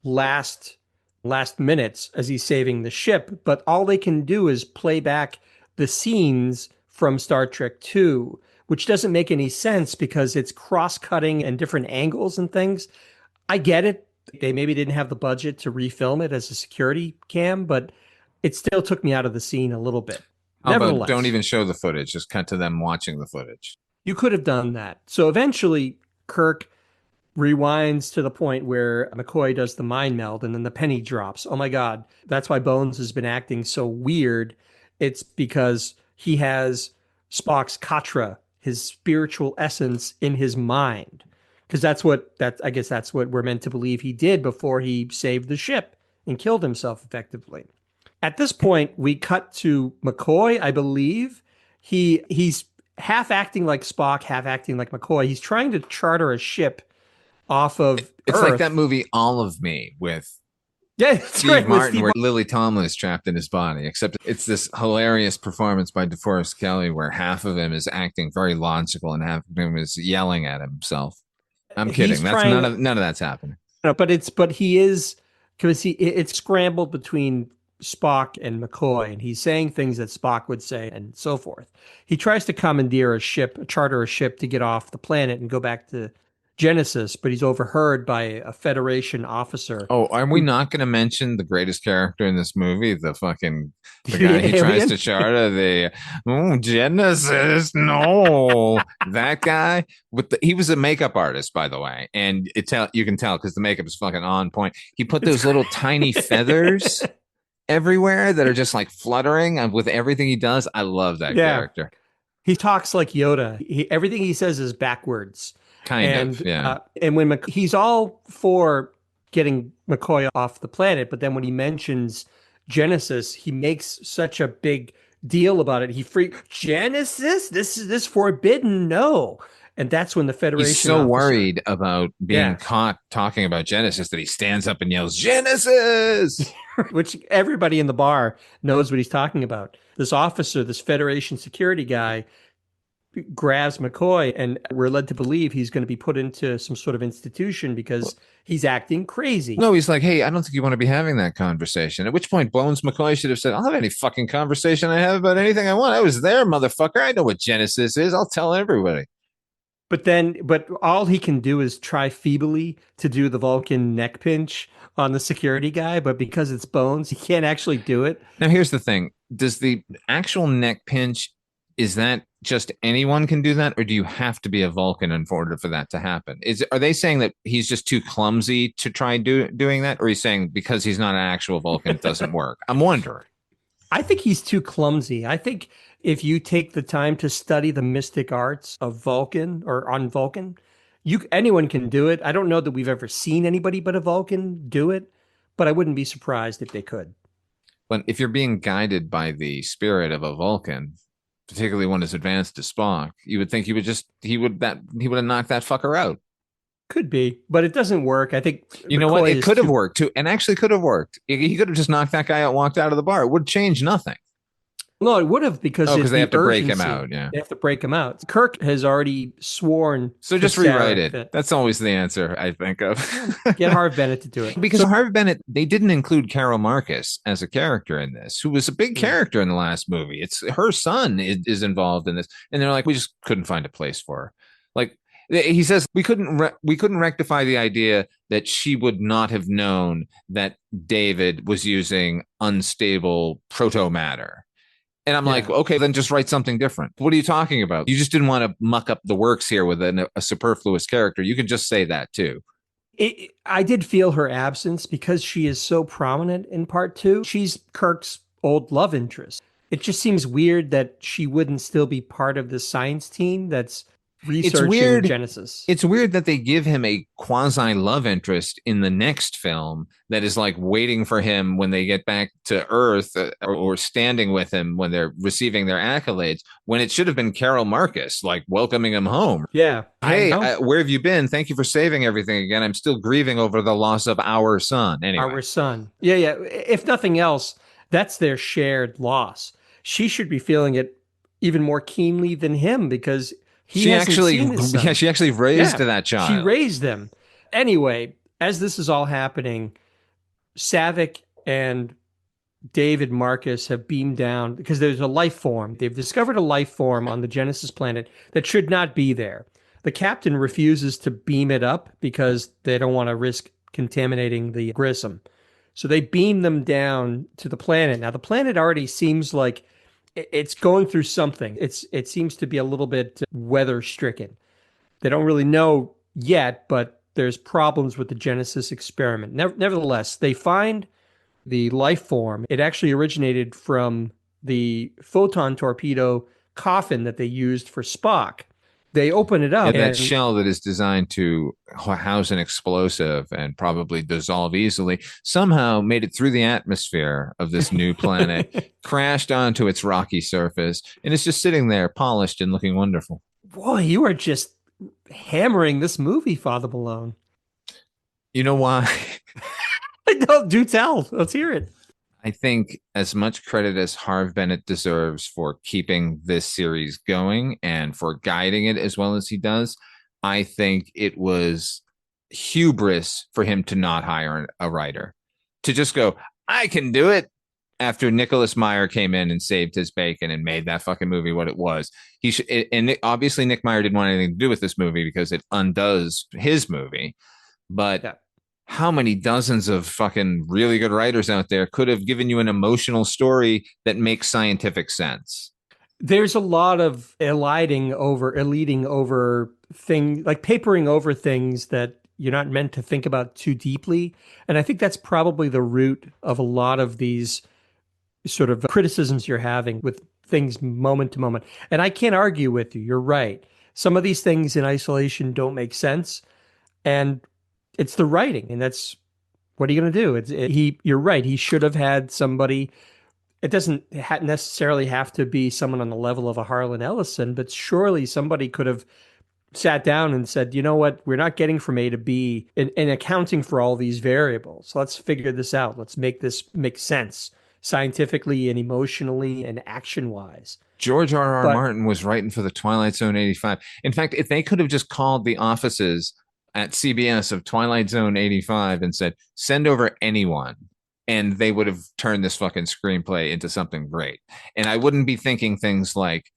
last minutes as he's saving the ship, but all they can do is play back the scenes from Star Trek II, which doesn't make any sense because it's cross-cutting and different angles and things. I get it. They maybe didn't have the budget to refilm it as a security cam, but it still took me out of the scene a little bit. Nevertheless, don't even show the footage. Just cut to them watching the footage. You could have done that. So eventually, Kirk rewinds to the point where McCoy does the mind meld and then the penny drops. Oh my God. That's why Bones has been acting so weird. It's because he has Spock's katra, his spiritual essence, in his mind. Because I guess that's what we're meant to believe he did before he saved the ship and killed himself effectively. At this point, we cut to McCoy, I believe. He's half acting like Spock, half acting like McCoy. He's trying to charter a ship off of It's Earth. like that movie All of Me with Steve Martin, where Lily Tomlin is trapped in his body, except it's this hilarious performance by DeForest Kelley where half of him is acting very logical and half of him is yelling at himself. I'm kidding. None of that's happening. No, but he is, because it's scrambled between Spock and McCoy, and he's saying things that Spock would say and so forth. He tries to commandeer charter a ship to get off the planet and go back to Genesis, but he's overheard by a Federation officer. Oh, are we not going to mention the greatest character in this movie? The guy he tries to charter Genesis. No, that guy he was a makeup artist, by the way, and you can tell because the makeup is fucking on point. He put those little tiny feathers everywhere that are just like fluttering with everything he does. I love that character. He talks like Yoda. Everything he says is backwards. Kind of, yeah. And when he's all for getting McCoy off the planet, but then when he mentions Genesis, he makes such a big deal about it. Genesis? This forbidden? No. And that's when the Federation He's so officer, worried about being caught talking about Genesis that he stands up and yells, Genesis! which everybody in the bar knows what he's talking about. This officer, this Federation security guy, grabs McCoy, and we're led to believe he's going to be put into some sort of institution because he's acting crazy. No, he's like, hey, I don't think you want to be having that conversation. At which point, Bones McCoy should have said, I'll have any fucking conversation I have about anything I want. I was there, motherfucker. I know what Genesis is. I'll tell everybody. But all he can do is try feebly to do the Vulcan neck pinch on the security guy. But because it's Bones, he can't actually do it. Now, here's the thing. Does the actual neck pinch, is that just anyone can do that? Or do you have to be a Vulcan in order for that to happen? Are they saying that he's just too clumsy to try doing that? Or are you saying because he's not an actual Vulcan, it doesn't work? I'm wondering. I think he's too clumsy. I think if you take the time to study the mystic arts of Vulcan or on Vulcan, anyone can do it. I don't know that we've ever seen anybody but a Vulcan do it, but I wouldn't be surprised if they could. But if you're being guided by the spirit of a Vulcan, particularly one as advanced as Spock, you would think he would have knocked that fucker out. Could be, but it doesn't work. I think you know what? It could have worked too, and actually could have worked. He could have just knocked that guy out, walked out of the bar. It would change nothing. No, it would have because they have to break him out. Yeah, they have to break him out. Kirk has already sworn. So just rewrite it. That's always the answer I think of. Get Harv Bennett to do it because Harv Bennett. They didn't include Carol Marcus as a character in this, who was a big character in the last movie. It's her son is involved in this, and they're like, we just couldn't find a place for her. Like he says, we couldn't rectify the idea that she would not have known that David was using unstable proto matter. And I'm like, okay, then just write something different. What are you talking about? You just didn't want to muck up the works here with a superfluous character. You can just say that too. I did feel her absence because she is so prominent in part 2. She's Kirk's old love interest. It just seems weird that she wouldn't still be part of the science team that's researching Genesis. It's weird that they give him a quasi love interest in the next film that is like waiting for him when they get back to Earth or standing with him when they're receiving their accolades, when it should have been Carol Marcus, like welcoming him home. Yeah. Hey, where have you been? Thank you for saving everything again. I'm still grieving over the loss of our son. Anyway. Our son. Yeah. If nothing else, that's their shared loss. She should be feeling it even more keenly than him because she actually raised that child. She raised them. Anyway, as this is all happening, Saavik and David Marcus have beamed down because there's a life form. They've discovered a life form on the Genesis planet that should not be there. The captain refuses to beam it up because they don't want to risk contaminating the Grissom. So they beam them down to the planet. Now, the planet already seems like it's going through something. It seems to be a little bit weather stricken. They don't really know yet, but there's problems with the Genesis experiment. Nevertheless, they find the life form. It actually originated from the photon torpedo coffin that they used for Spock. They open it up. That shell that is designed to house an explosive and probably dissolve easily somehow made it through the atmosphere of this new planet, crashed onto its rocky surface, and it's just sitting there polished and looking wonderful. Boy, you are just hammering this movie, Father Malone. You know why? Do tell. Let's hear it. I think as much credit as Harv Bennett deserves for keeping this series going and for guiding it as well as he does, I think it was hubris for him to not hire a writer, to just go, I can do it, after Nicholas Meyer came in and saved his bacon and made that fucking movie what it was. Obviously Nick Meyer didn't want anything to do with this movie because it undoes his movie, but how many dozens of fucking really good writers out there could have given you an emotional story that makes scientific sense? There's a lot of eliding over things, like papering over things that you're not meant to think about too deeply. And I think that's probably the root of a lot of these sort of criticisms you're having with things moment to moment. And I can't argue with you. You're right. Some of these things in isolation don't make sense. And it's the writing, and that's what are you going to do? You're right. He should have had somebody. It doesn't necessarily have to be someone on the level of a Harlan Ellison, but surely somebody could have sat down and said, you know what, we're not getting from A to B in accounting for all these variables. Let's figure this out. Let's make this make sense scientifically and emotionally and action wise. George R.R. Martin was writing for the Twilight Zone 85. In fact, if they could have just called the offices at CBS of Twilight Zone 85 and said, send over anyone, and they would have turned this fucking screenplay into something great. And I wouldn't be thinking things like,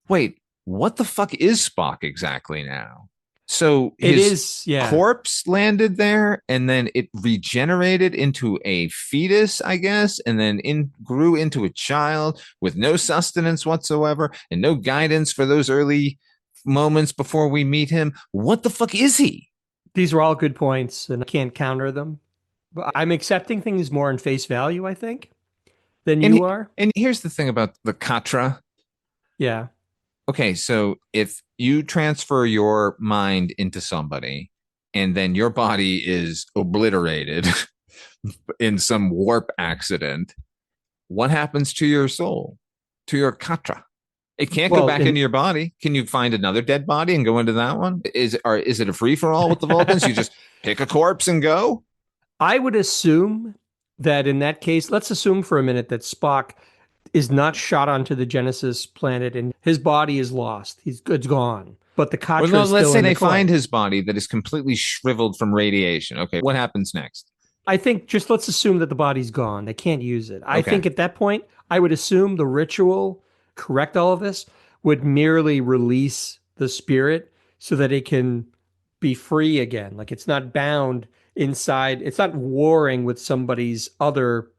wait, what the fuck is Spock exactly now? So his corpse landed there, and then it regenerated into a fetus, I guess, and then grew into a child with no sustenance whatsoever and no guidance for those early moments before we meet him. What the fuck is he? These are all good points, and I can't counter them. But I'm accepting things more in face value, I think, than you are. And here's the thing about the Katra. Yeah. Okay, so if you transfer your mind into somebody and then your body is obliterated in some warp accident, what happens to your soul, to your Katra? It can't go back into your body. Can you find another dead body and go into that one? Is it a free-for-all with the Vulcans? You just pick a corpse and go? I would assume that in that case, let's assume for a minute that Spock is not shot onto the Genesis planet and his body is lost. It's gone. But the Katra is let's still say in they the find his body that is completely shriveled from radiation. Okay, what happens next? I think just let's assume that the body's gone. They can't use it. I think at that point, I would assume the ritual, correct all of this, would merely release the spirit so that it can be free again. Like it's not bound inside. It's not warring with somebody's other,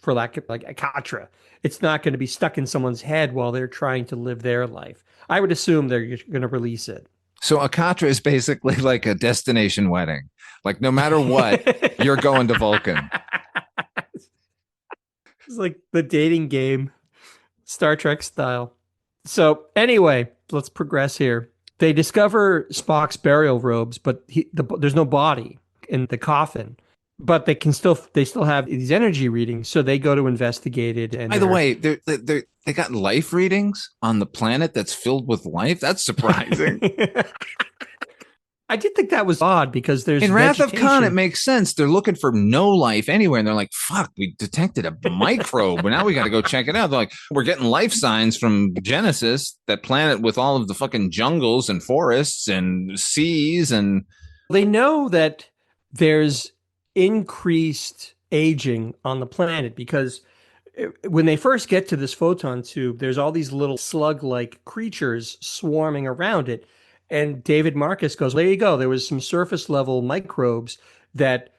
for lack of like a Katra. It's not going to be stuck in someone's head while they're trying to live their life. I would assume they're going to release it. So a Katra is basically like a destination wedding. Like no matter what, you're going to Vulcan. It's like the dating game, Star Trek style. So anyway, let's progress here. They discover Spock's burial robes, but there's no body in the coffin. But they still have these energy readings, so they go to investigate it. And by the way, they got life readings on the planet that's filled with life. That's surprising. I did think that was odd because there's in Wrath of Khan, it makes sense. They're looking for no life anywhere, and they're like, "Fuck, we detected a microbe, but now we got to go check it out." They're like, "We're getting life signs from Genesis, that planet with all of the fucking jungles and forests and seas, and they know that there's increased aging on the planet because when they first get to this photon tube, there's all these little slug-like creatures swarming around it. And David Marcus goes, there you go. There was some surface level microbes that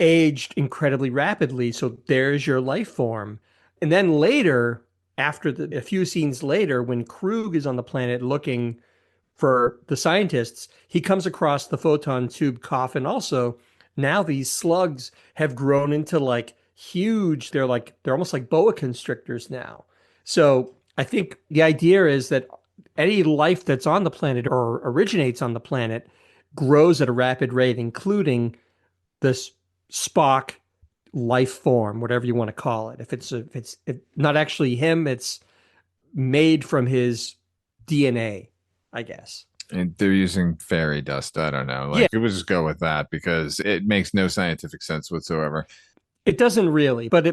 aged incredibly rapidly. So there's your life form. And then later, after a few scenes later, when Krug is on the planet looking for the scientists, he comes across the photon tube coffin also. Now these slugs have grown into like huge, they're almost like boa constrictors now. So I think the idea is that any life that's on the planet or originates on the planet grows at a rapid rate, including this Spock life form, whatever you want to call it. If it's not actually him, it's made from his DNA, I guess. And they're using fairy dust. I don't know. Like, we'll just go with that because it makes no scientific sense whatsoever. It doesn't really, but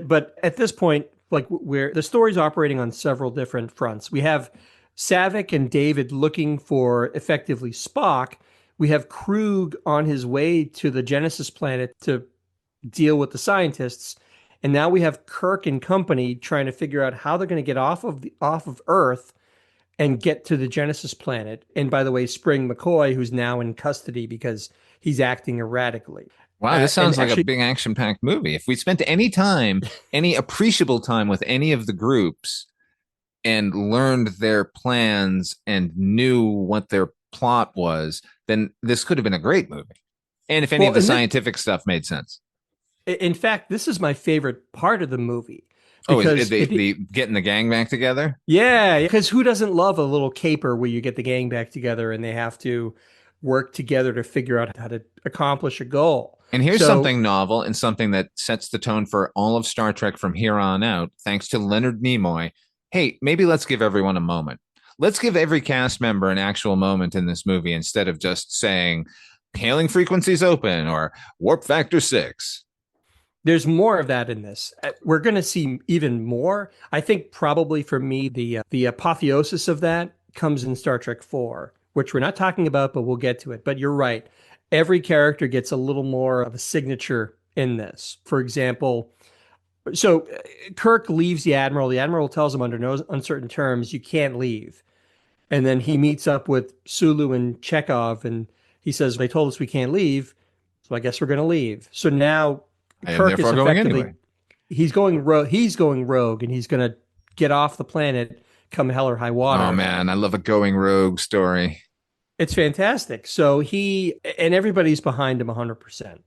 at this point, like the story's operating on several different fronts. We have Savick and David looking for effectively Spock. We have Krug on his way to the Genesis planet to deal with the scientists, and now we have Kirk and company trying to figure out how they're going to get off of Earth and get to the Genesis planet. And by the way, Spring McCoy, who's now in custody because he's acting erratically. Wow, this sounds like a big action-packed movie. If we spent any appreciable time with any of the groups and learned their plans and knew what their plot was, then this could have been a great movie. And if any of the scientific stuff made sense. In fact, this is my favorite part of the movie. Is the getting the gang back together? Yeah, because who doesn't love a little caper where you get the gang back together and they have to work together to figure out how to accomplish a goal? And here's something novel and something that sets the tone for all of Star Trek from here on out, thanks to Leonard Nimoy. Hey, maybe let's give everyone a moment. Let's give every cast member an actual moment in this movie instead of just saying hailing frequencies open or warp factor 6. There's more of that in this. We're going to see even more. I think probably for me, the apotheosis of that comes in Star Trek 4, which we're not talking about, but we'll get to it. But you're right. Every character gets a little more of a signature in this. For example, so Kirk leaves the Admiral. The Admiral tells him under no uncertain terms, you can't leave. And then he meets up with Sulu and Chekhov, and he says, they told us we can't leave, so I guess we're going to leave. So now Kirk is effectively anyway. He's going rogue, and he's going to get off the planet come hell or high water. Oh man, I love a going rogue story. It's fantastic. So everybody's behind him 100%.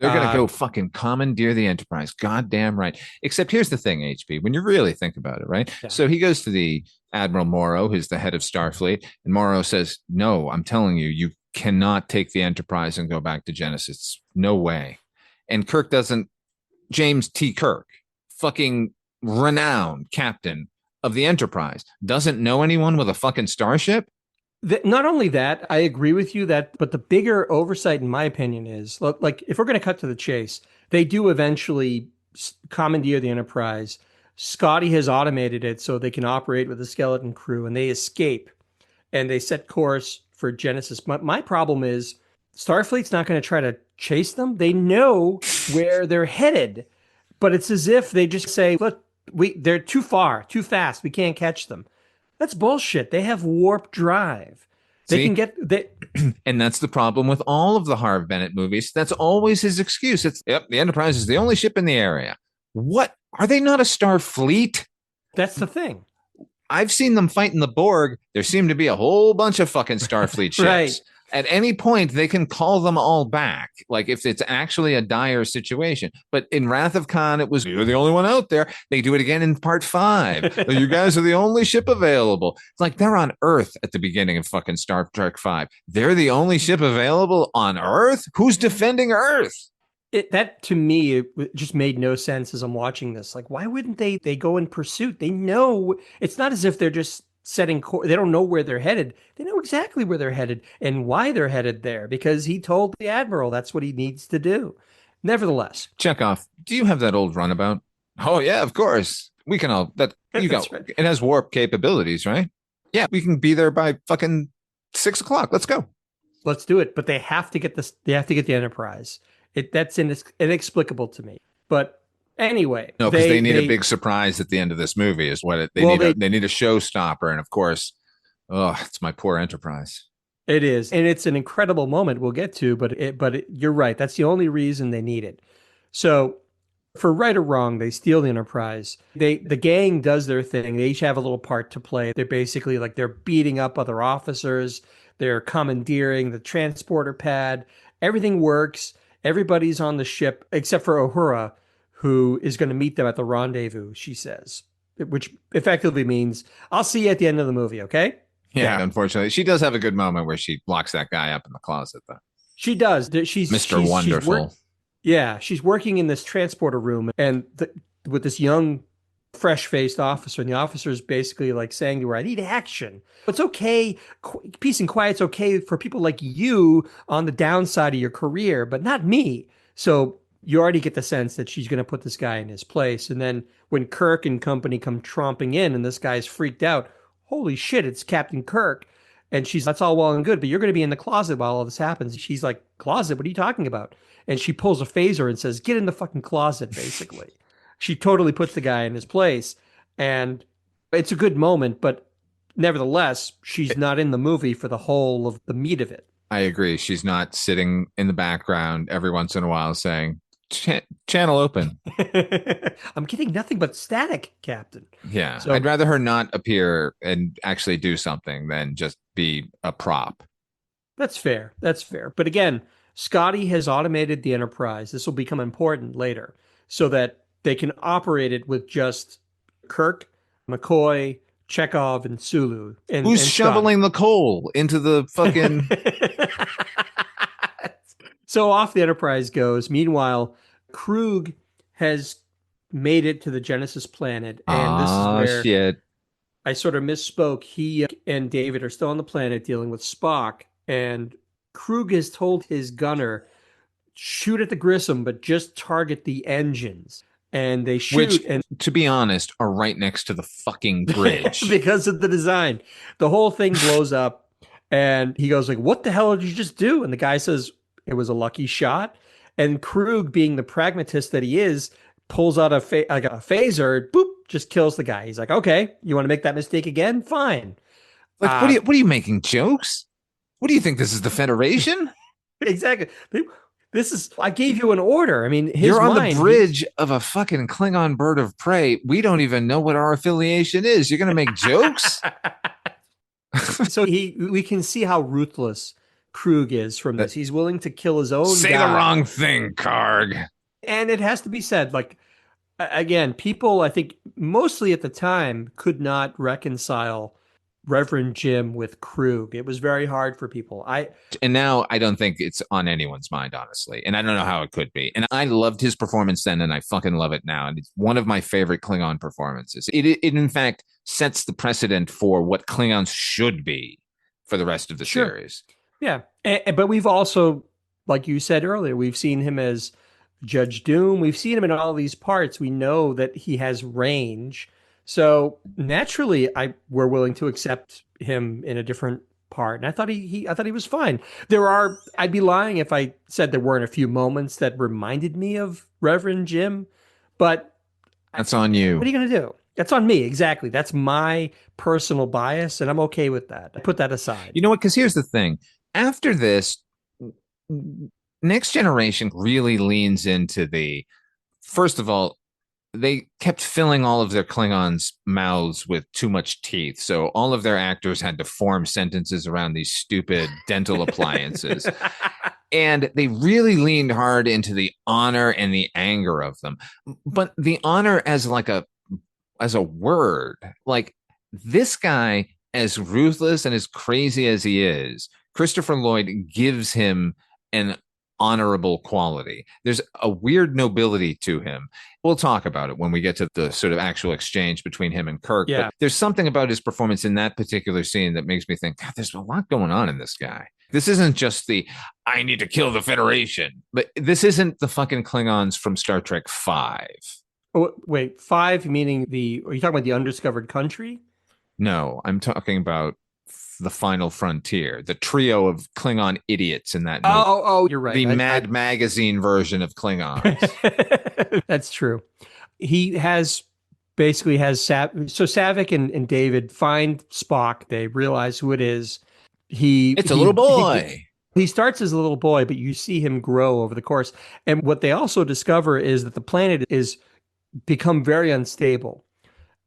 They're going to go fucking commandeer the Enterprise. Goddamn right. Except here's the thing, HB, when you really think about it, right? Yeah. So he goes to the Admiral Morrow, who's the head of Starfleet, and Morrow says, no, I'm telling you, you cannot take the Enterprise and go back to Genesis. No way. And Kirk doesn't, James T. Kirk, fucking renowned captain of the Enterprise, doesn't know anyone with a fucking starship? Not only that, I agree with you but the bigger oversight, in my opinion, is like if we're going to cut to the chase, they do eventually commandeer the Enterprise. Scotty has automated it so they can operate with a skeleton crew, and they escape and they set course for Genesis. My problem is Starfleet's not going to try to chase them. They know where they're headed, but it's as if they just say, look, they're too far, too fast. We can't catch them. That's bullshit. They have warp drive. And that's the problem with all of the Harv Bennett movies. That's always his excuse. It's, the Enterprise is the only ship in the area. What? Are they not a Starfleet? That's the thing. I've seen them fight in the Borg. There seem to be a whole bunch of fucking Starfleet ships. Right. At any point, they can call them all back, like if it's actually a dire situation. But in Wrath of Khan, it was, you're the only one out there. They do it again in Part 5. You guys are the only ship available. It's like they're on Earth at the beginning of fucking Star Trek 5. They're the only ship available on Earth? Who's defending Earth? That, to me, it just made no sense as I'm watching this. Like, why wouldn't they go in pursuit? They know. It's not as if they're just setting course. They don't know where they're headed. They know exactly where they're headed and why they're headed there, because he told the Admiral that's what he needs to do. Nevertheless, Chekhov, do you have that old runabout? Oh yeah, of course. We can all that. You got right. It has warp capabilities, right? Yeah, we can be there by fucking 6 o'clock. Let's go. Let's do it. But they have to get this. They have to get the Enterprise. That's inexplicable to me. But anyway, no, because they need a big surprise at the end of this movie. Is what they need. They need a showstopper, and of course, it's my poor Enterprise. It is, and it's an incredible moment. We'll get to, but you're right. That's the only reason they need it. So, for right or wrong, they steal the Enterprise. The gang does their thing. They each have a little part to play. They're basically like they're beating up other officers. They're commandeering the transporter pad. Everything works. Everybody's on the ship except for Uhura, who is going to meet them at the rendezvous, she says, which effectively means, I'll see you at the end of the movie, okay? Yeah, unfortunately. She does have a good moment where she locks that guy up in the closet, though. She does. She's Mr. Wonderful. She's working in this transporter room and with this young, fresh-faced officer, and the officer is basically like saying to her, I need action. It's okay. Peace and quiet's okay for people like you on the downside of your career, but not me. So you already get the sense that she's going to put this guy in his place. And then when Kirk and company come tromping in and this guy's freaked out, holy shit, it's Captain Kirk. And she's, that's all well and good, but you're going to be in the closet while all this happens. She's like, closet? What are you talking about? And she pulls a phaser and says, get in the fucking closet, basically. She totally puts the guy in his place. And it's a good moment, but nevertheless, she's not in the movie for the whole of the meat of it. I agree. She's not sitting in the background every once in a while saying, channel open. I'm getting nothing but static, Captain. Yeah. So, I'd rather her not appear and actually do something than just be a prop. That's fair. That's fair. But again, Scotty has automated the Enterprise. This will become important later so that they can operate it with just Kirk, McCoy, Chekhov, and Sulu. Who's shoveling the coal into the fucking... So off the Enterprise goes. Meanwhile, Krug has made it to the Genesis planet. And this is where... shit. I sort of misspoke. He and David are still on the planet dealing with Spock, and Krug has told his gunner, shoot at the Grissom, but just target the engines. And they shoot. Which, and to be honest, are right next to the fucking bridge. because of the design. The whole thing blows up, and he goes like, what the hell did you just do? And the guy says, it was a lucky shot. And Krug, being the pragmatist that he is, pulls out a phaser, boop, just kills the guy. He's like, okay, you want to make that mistake again? Fine. Like, what are you making jokes? What do you think? This is the Federation? Exactly. I gave you an order. I mean, you're on the bridge of a fucking Klingon bird of prey. We don't even know what our affiliation is. You're going to make jokes? So we can see how ruthless Krug is from this. He's willing to kill his own Say guy. the wrong thing, Karg. And it has to be said, like, again, people, I think, mostly at the time, could not reconcile Reverend Jim with Krug. It was very hard for people. And now I don't think it's on anyone's mind, honestly. And I don't know how it could be. And I loved his performance then, and I fucking love it now. And it's one of my favorite Klingon performances. It in fact, sets the precedent for what Klingons should be for the rest of the series. Yeah. But we've also, like you said earlier, we've seen him as Judge Doom. We've seen him in all these parts. We know that he has range. So naturally, we're willing to accept him in a different part. And I thought he was fine. I'd be lying if I said there weren't a few moments that reminded me of Reverend Jim, but that's on you. What are you going to do? That's on me. Exactly. That's my personal bias, and I'm okay with that. I put that aside. You know what? Because here's the thing. After this, Next Generation really leans into first of all, they kept filling all of their Klingons' mouths with too much teeth. So all of their actors had to form sentences around these stupid dental appliances. And they really leaned hard into the honor and the anger of them. But the honor as a word, like this guy, as ruthless and as crazy as he is, Christopher Lloyd gives him an honorable quality. There's a weird nobility to him. We'll talk about it when we get to the sort of actual exchange between him and Kirk. Yeah. But there's something about his performance in that particular scene that makes me think, God, there's a lot going on in this guy. This isn't just I need to kill the Federation, but this isn't the fucking Klingons from Star Trek 5. Oh, wait, 5 meaning are you talking about the undiscovered country? No, I'm talking about the Final Frontier, the trio of Klingon idiots in that movie. Oh, you're right. The Mad Magazine version of Klingons. That's true. He basically has Saavik and David find Spock. They realize who it is. It's a little boy. He starts as a little boy, but you see him grow over the course. And what they also discover is that the planet is become very unstable.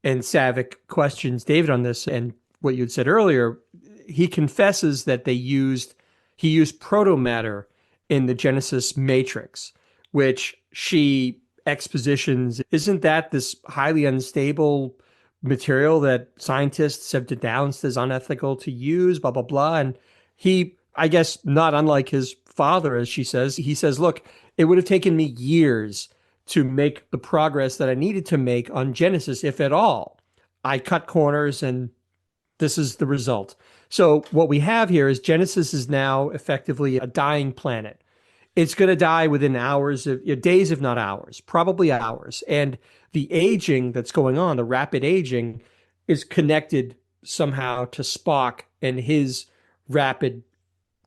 And Saavik questions David on this, and what you had said earlier, he confesses that he used protomatter in the Genesis matrix, which she expositions. Isn't that this highly unstable material that scientists have denounced as unethical to use, blah, blah, blah. And he, I guess, not unlike his father, as she says, he says, look, it would have taken me years to make the progress that I needed to make on Genesis, if at all. I cut corners, and this is the result. So what we have here is Genesis is now effectively a dying planet. It's going to die within days, if not hours, probably hours. And the aging that's going on, the rapid aging, is connected somehow to Spock and his rapid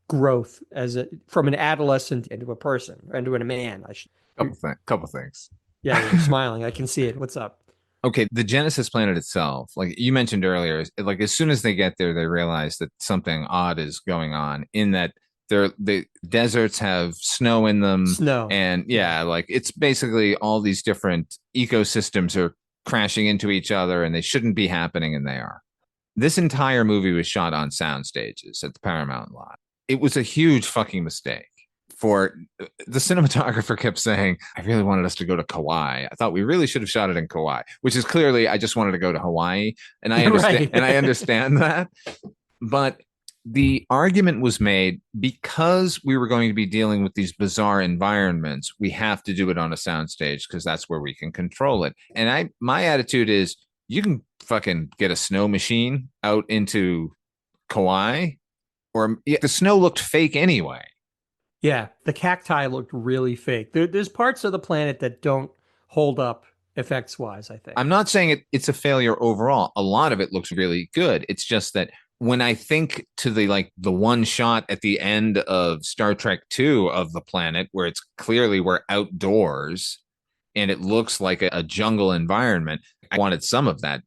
growth from an adolescent into a person, into a man. Couple things. Yeah, you're smiling. I can see it. What's up? Okay, the Genesis planet itself, like you mentioned earlier, like as soon as they get there, they realize that something odd is going on in that the deserts have snow in them. And yeah, like it's basically all these different ecosystems are crashing into each other and they shouldn't be happening, and they are. This entire movie was shot on sound stages at the Paramount lot. It was a huge fucking mistake. For the cinematographer kept saying, I really wanted us to go to Kauai. I thought we really should have shot it in Kauai, which is clearly I just wanted to go to Hawaii. And I understand, right. And I understand that. But the argument was made, because we were going to be dealing with these bizarre environments, we have to do it on a soundstage because that's where we can control it. And my attitude is, you can fucking get a snow machine out into Kauai, or the snow looked fake anyway. Yeah, the cacti looked really fake. There's parts of the planet that don't hold up effects wise, I think. I'm not saying it's a failure overall. A lot of it looks really good. It's just that when I think to the one shot at the end of Star Trek 2 of the planet, where it's clearly we're outdoors and it looks like a jungle environment, I wanted some of that.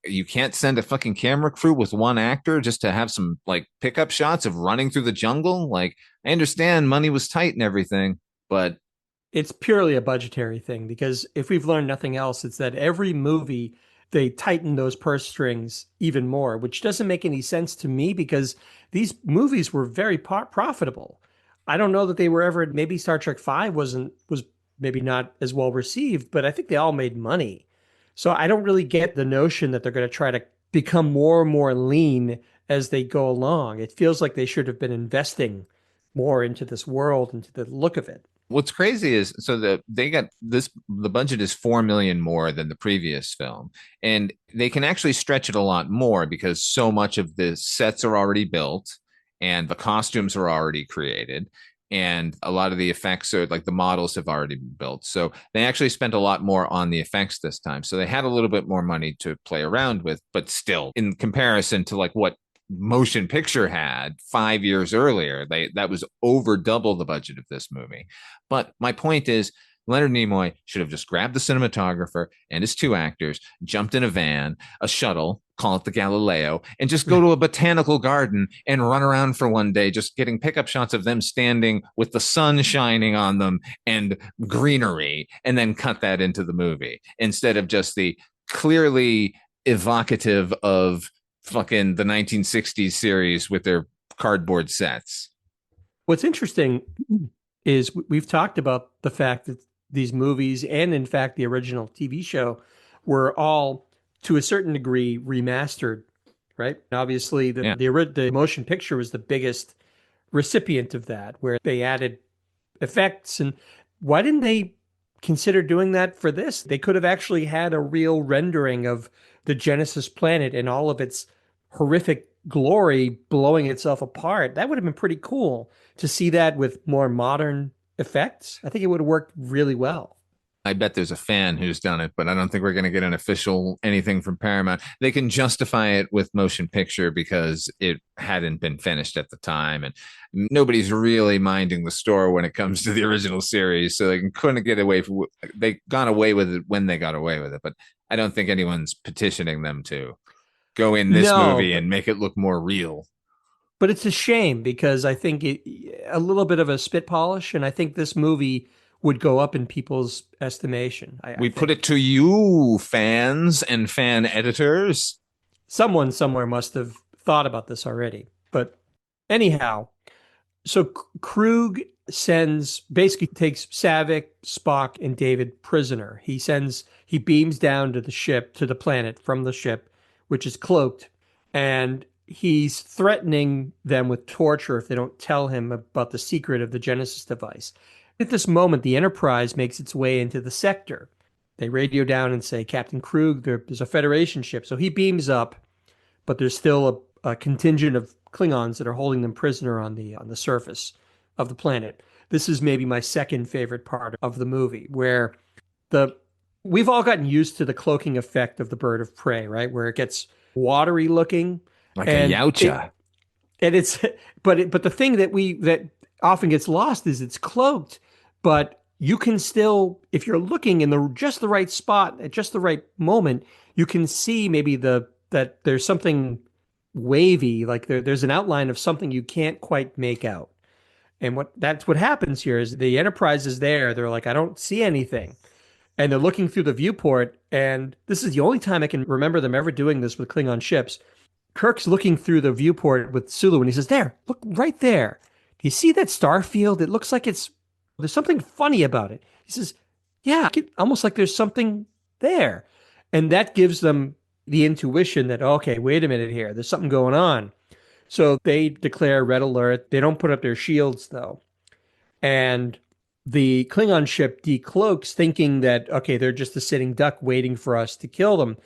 You can't send a fucking camera crew with one actor just to have some like pickup shots of running through the jungle. Like, I understand money was tight and everything, but it's purely a budgetary thing, because if we've learned nothing else, it's that every movie they tighten those purse strings even more, which doesn't make any sense to me because these movies were very profitable. I don't know that they were ever, maybe Star Trek 5 was maybe not as well received, but I think they all made money. So I don't really get the notion that they're going to try to become more and more lean as they go along. It feels like they should have been investing more into this world, into the look of it. What's crazy is they got this, the budget is 4 million more than the previous film, and they can actually stretch it a lot more because so much of the sets are already built and the costumes are already created, and a lot of the effects are like the models have already been built. So they actually spent a lot more on the effects this time. So they had a little bit more money to play around with, but still, in comparison to like what motion picture had 5 years earlier, that was over double the budget of this movie. But my point is, Leonard Nimoy should have just grabbed the cinematographer and his two actors, jumped in a van, a shuttle, call it the Galileo, and just go to a botanical garden and run around for one day, just getting pickup shots of them standing with the sun shining on them and greenery, and then cut that into the movie instead of just the clearly evocative of fucking the 1960s series with their cardboard sets. What's interesting is we've talked about the fact that these movies and in fact the original TV show were all to a certain degree remastered, right? Obviously the motion picture was the biggest recipient of that, where they added effects. And why didn't they consider doing that for this? They could have actually had a real rendering of the Genesis planet and all of its horrific glory blowing itself apart. That would have been pretty cool to see that with more modern effects. I think it would have worked really well. I bet there's a fan who's done it, but I don't think we're going to get an official anything from Paramount. They can justify it with motion picture because it hadn't been finished at the time, and nobody's really minding the store when it comes to the original series. So they couldn't get away from. They got away with it when they got away with it, but I don't think anyone's petitioning them to go in this movie and make it look more real. But it's a shame because I think a little bit of a spit polish, and I think this movie would go up in people's estimation. We put it to you, fans and fan editors. Someone somewhere must have thought about this already. But anyhow, so Krug basically takes Saavik, Spock, and David prisoner. He beams down to the ship, to the planet from the ship, which is cloaked, and he's threatening them with torture if they don't tell him about the secret of the Genesis device. At this moment, the Enterprise makes its way into the sector. They radio down and say, Captain Krug, there's a Federation ship. So he beams up, but there's still a contingent of Klingons that are holding them prisoner on the surface of the planet. This is maybe my second favorite part of the movie, where we've all gotten used to the cloaking effect of the bird of prey, right? Where it gets watery looking. Like a Yautja. But the thing that often gets lost is it's cloaked, but you can still, if you're looking in just the right spot at just the right moment, you can see maybe that there's something wavy, like there's an outline of something you can't quite make out. And that's what happens here is the Enterprise is there. They're like, I don't see anything. And they're looking through the viewport. And this is the only time I can remember them ever doing this with Klingon ships. Kirk's looking through the viewport with Sulu and he says, there, look right there. Do you see that star field? It looks like there's something funny about it. He says, yeah, almost like there's something there. And that gives them the intuition that, okay, wait a minute here. There's something going on. So they declare red alert. They don't put up their shields, though. And the Klingon ship decloaks, thinking that, okay, they're just a sitting duck waiting for us to kill them.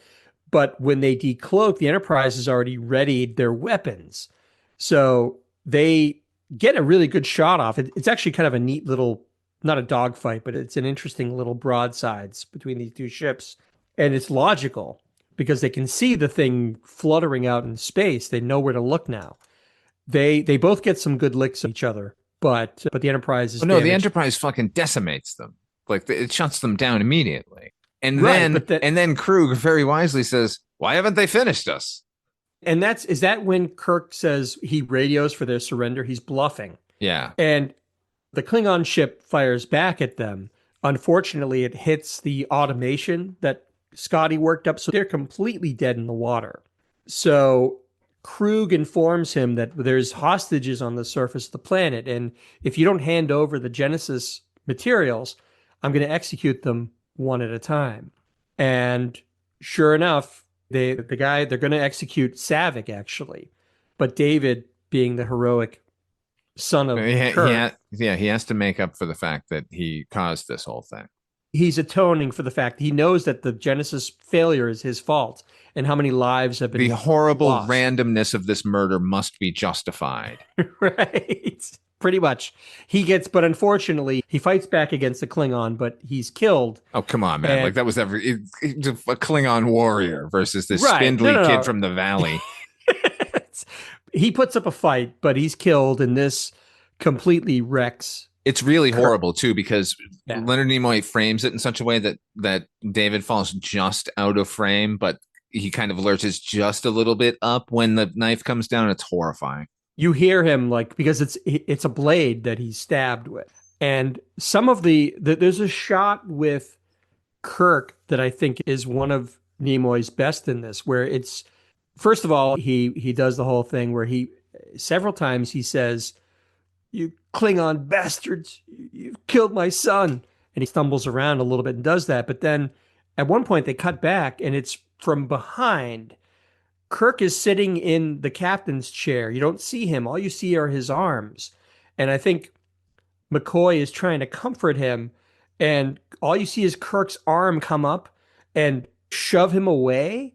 But when they decloak, the Enterprise has already readied their weapons. So they get a really good shot off. It's actually kind of a neat little, not a dogfight, but it's an interesting little broadsides between these two ships. And it's logical because they can see the thing fluttering out in space. They know where to look now. They both get some good licks at each other, but the Enterprise is no, the damaged. Enterprise fucking decimates them. Like it shuts them down immediately. And then Krug very wisely says, "Why haven't they finished us?" And is that when Kirk says he radios for their surrender? He's bluffing. Yeah. And the Klingon ship fires back at them. Unfortunately, it hits the automation that Scotty worked up, so they're completely dead in the water. So Krug informs him that there's hostages on the surface of the planet, and if you don't hand over the Genesis materials, I'm going to execute them one at a time. And sure enough, they're going to execute Savick, actually. But David, being the heroic son of Kirk, he has to make up for the fact that he caused this whole thing. He's atoning for the fact he knows that the Genesis failure is his fault and how many lives have been The horrible lost. randomness of this murder must be justified. Right. Pretty much. But unfortunately, he fights back against the Klingon, but he's killed. Oh, come on, man. Like that was a Klingon warrior versus this Right. spindly kid from the valley. He puts up a fight, but he's killed, and this completely wrecks. It's really horrible, too, because Leonard Nimoy frames it in such a way that David falls just out of frame, but he kind of lurches just a little bit up when the knife comes down. It's horrifying. You hear him because it's a blade that he's stabbed with. And some of there's a shot with Kirk that I think is one of Nimoy's best in this, where it's, first of all, he does the whole thing where several times he says, "You Klingon bastards, you've killed my son." And he stumbles around a little bit and does that. But then at one point they cut back and it's from behind. Kirk is sitting in the captain's chair. You don't see him. All you see are his arms. And I think McCoy is trying to comfort him. And all you see is Kirk's arm come up and shove him away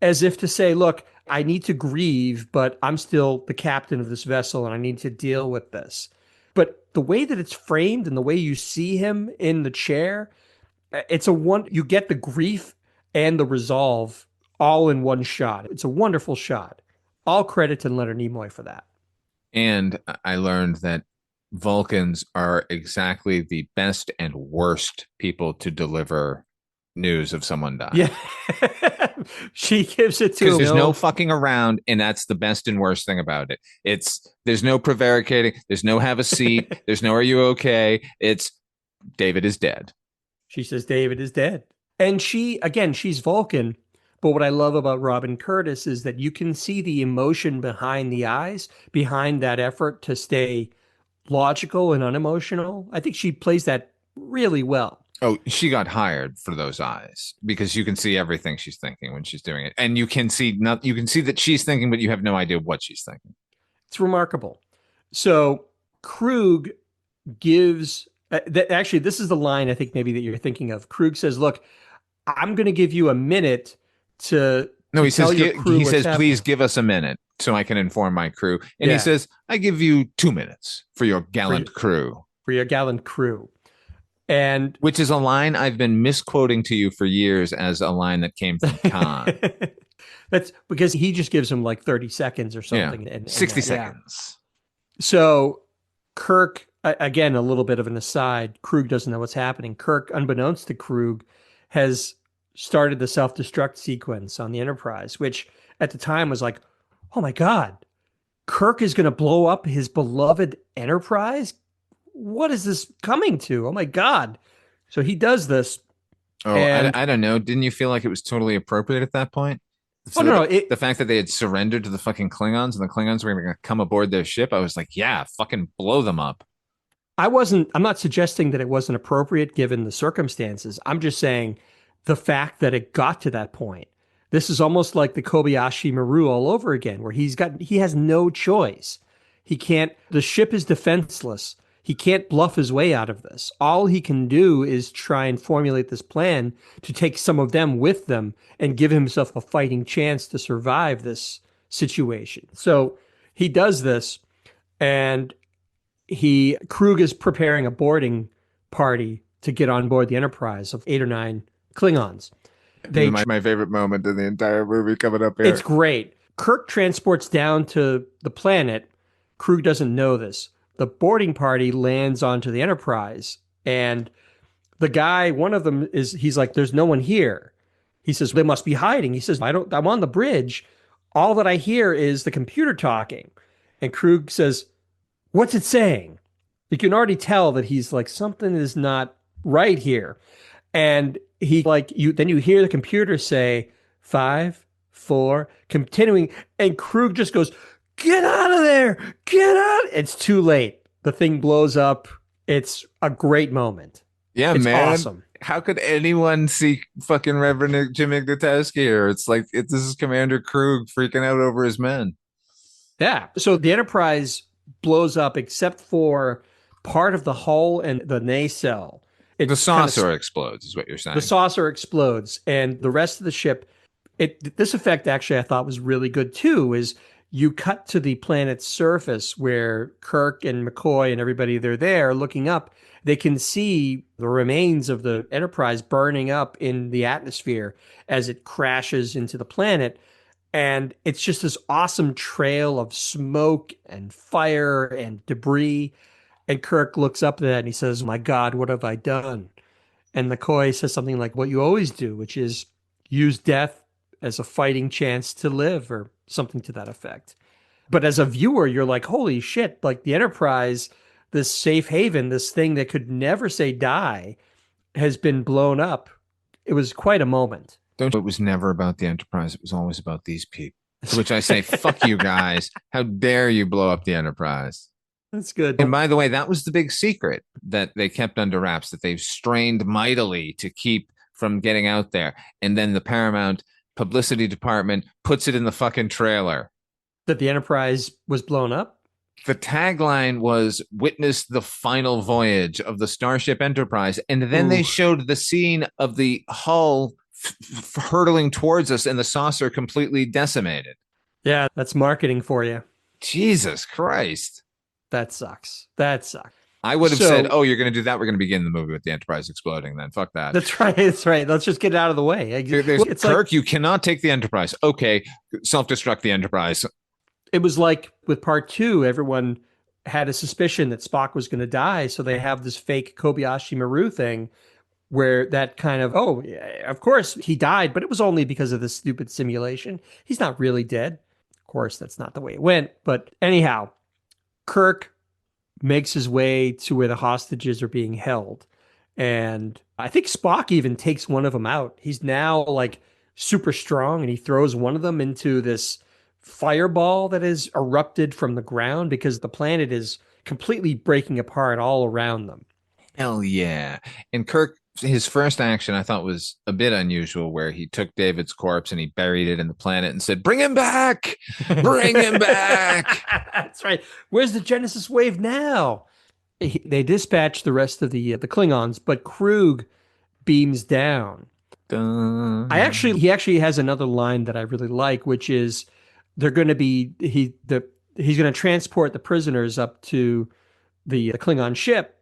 as if to say, "Look, I need to grieve, but I'm still the captain of this vessel and I need to deal with this." But the way that it's framed and the way you see him in the chair, you get the grief and the resolve all in one shot. It's a wonderful shot. All credit to Leonard Nimoy for that. And I learned that Vulcans are exactly the best and worst people to deliver news of someone dying. Yeah. She gives it to him. Because there's no fucking around, and that's the best and worst thing about it. There's no prevaricating, there's no have a seat, there's no are you okay? It's David is dead. She says David is dead. And she's Vulcan. But what I love about Robin Curtis is that you can see the emotion behind the eyes, behind that effort to stay logical and unemotional. I think she plays that really well. Oh, she got hired for those eyes because you can see everything she's thinking when she's doing it. And you can see that she's thinking, but you have no idea what she's thinking. It's remarkable. So Krug gives, actually, this is the line I think maybe that you're thinking of. Krug says, "Look, I'm going to give you a minute to he says, happening. Please give us a minute so I can inform my crew." And he says, "I give you 2 minutes for your gallant crew." For your gallant crew. And which is a line I've been misquoting to you for years as a line that came from Khan. That's because he just gives him like 30 seconds or something. Yeah. 60 seconds. So Kirk, again, a little bit of an aside, Krug doesn't know what's happening. Kirk, unbeknownst to Krug, has started the self-destruct sequence on the Enterprise, which at the time was like, oh my God, Kirk is going to blow up his beloved Enterprise? What is this coming to? Oh my God. So he does this. Oh, I don't know. Didn't you feel like it was totally appropriate at that point? So the fact that they had surrendered to the fucking Klingons and the Klingons were going to come aboard their ship, I was like, yeah, fucking blow them up. I'm not suggesting that it wasn't appropriate given the circumstances. I'm just saying the fact that it got to that point. This is almost like the Kobayashi Maru all over again, where he has no choice. The ship is defenseless. He can't bluff his way out of this. All he can do is try and formulate this plan to take some of them with them and give himself a fighting chance to survive this situation. So he does this, and Krug is preparing a boarding party to get on board the Enterprise of 8 or 9 Klingons. My favorite moment in the entire movie coming up here. It's great. Kirk transports down to the planet. Krug doesn't know this. The boarding party lands onto the Enterprise, and the guy, one of them he's like, there's no one here. He says, they must be hiding. He says, I'm on the bridge. All that I hear is the computer talking. And Krug says, what's it saying? You can already tell that he's like, something is not right here. And then you hear the computer say 5, 4, continuing. And Krug just goes, get out of there. Get out. It's too late. The thing blows up. It's a great moment. Yeah, it's man. Awesome. How could anyone see fucking Reverend Jim Ignatowski here? It's like, this is Commander Krug freaking out over his men. Yeah. So the Enterprise blows up except for part of the hull and the nacelle. The saucer explodes, is what you're saying. The saucer explodes, and the rest of the ship. This effect actually I thought was really good too. Is you cut to the planet's surface where Kirk and McCoy and everybody, they're there looking up. They can see the remains of the Enterprise burning up in the atmosphere as it crashes into the planet. And it's just this awesome trail of smoke and fire and debris. And Kirk looks up at that and he says, my God, what have I done? And McCoy says something like what you always do, which is use death as a fighting chance to live, or something to that effect. But as a viewer, you're like, holy shit, like the Enterprise, this safe haven, this thing that could never say die, has been blown up. It was quite a moment. It was never about the Enterprise. It was always about these people. To which I say, fuck you guys. How dare you blow up the Enterprise? That's good. And by the way, that was the big secret that they kept under wraps, that they've strained mightily to keep from getting out there. And then the Paramount publicity department puts it in the fucking trailer. That the Enterprise was blown up? The tagline was, witness the final voyage of the Starship Enterprise. And then they showed the scene of the hull hurtling towards us and the saucer completely decimated. Yeah, that's marketing for you. Jesus Christ. That sucks. I would have said, oh, you're going to do that? We're going to begin the movie with the Enterprise exploding then. Fuck that. That's right. Let's just get it out of the way. It's Kirk, you cannot take the Enterprise. Okay, self-destruct the Enterprise. It was like with part 2, everyone had a suspicion that Spock was going to die, so they have this fake Kobayashi Maru thing where that kind of, oh, yeah, of course he died, but it was only because of this stupid simulation. He's not really dead. Of course, that's not the way it went. But anyhow, Kirk makes his way to where the hostages are being held. And I think Spock even takes one of them out. He's now like super strong, and he throws one of them into this fireball that has erupted from the ground because the planet is completely breaking apart all around them. Hell yeah. And Kirk, his first action I thought was a bit unusual, where he took David's corpse and he buried it in the planet and said, bring him back. Bring him back. That's right. Where's the Genesis wave now? They dispatch the rest of the Klingons, but Krug beams down. He actually has another line that I really like, which is he's going to transport the prisoners up to the Klingon ship,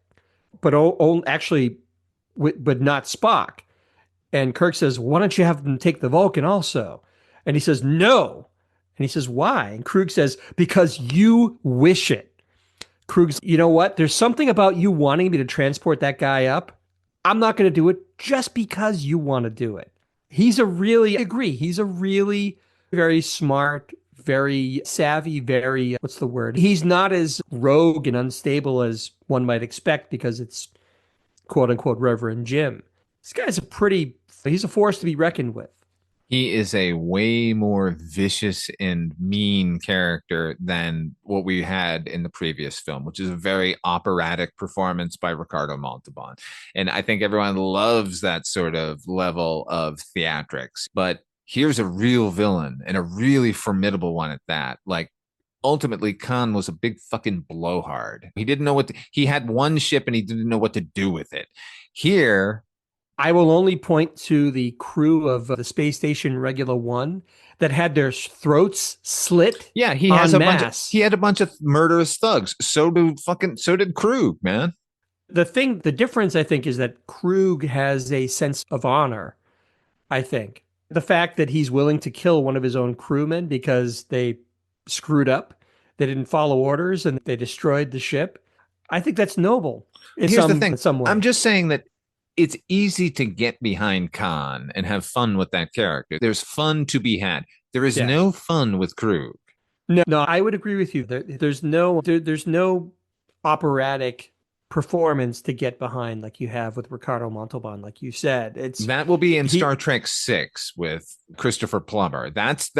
but but not Spock. And Kirk says, why don't you have them take the Vulcan also? And he says, no. And he says, why? And Krug says, because you wish it. Krug's, you know what? There's something about you wanting me to transport that guy up. I'm not going to do it just because you want to do it. He's a really very smart, very savvy, very, what's the word? He's not as rogue and unstable as one might expect because it's quote unquote Reverend Jim. This guy's he's a force to be reckoned with. He is a way more vicious and mean character than what we had in the previous film, which is a very operatic performance by Ricardo Montalban. And I think everyone loves that sort of level of theatrics. But here's a real villain, and a really formidable one at that. Like, ultimately Khan was a big fucking blowhard. He didn't know he had one ship and he didn't know what to do with it. Here, I will only point to the crew of the space station Regular One that had their throats slit. Yeah, he had a bunch of murderous thugs. So did Krug, man. The difference, I think, is that Krug has a sense of honor. I think the fact that he's willing to kill one of his own crewmen because they screwed up, they didn't follow orders, and they destroyed the ship. I think that's noble. Here's the thing. In some way. I'm just saying that it's easy to get behind Khan and have fun with that character. There's fun to be had. There is no fun with Krug. No, I would agree with you. There's no operatic performance to get behind like you have with Ricardo Montalban, like you said. That will be in Star Trek 6 with Christopher Plummer. That's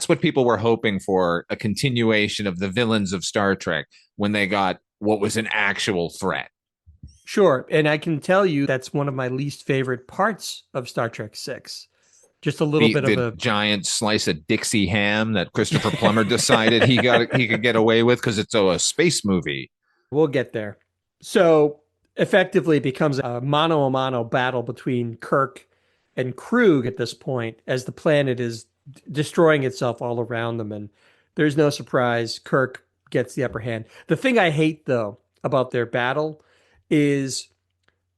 what people were hoping for, a continuation of the villains of Star Trek when they got what was an actual threat. Sure, and I can tell you that's one of my least favorite parts of Star Trek 6. Just a little bit of a giant slice of Dixie ham that Christopher Plummer decided he could get away with because it's a space movie. We'll get there. So effectively it becomes a mano-a-mano battle between Kirk and Krug at this point as the planet is destroying itself all around them. And there's no surprise, Kirk gets the upper hand. The thing I hate, though, about their battle is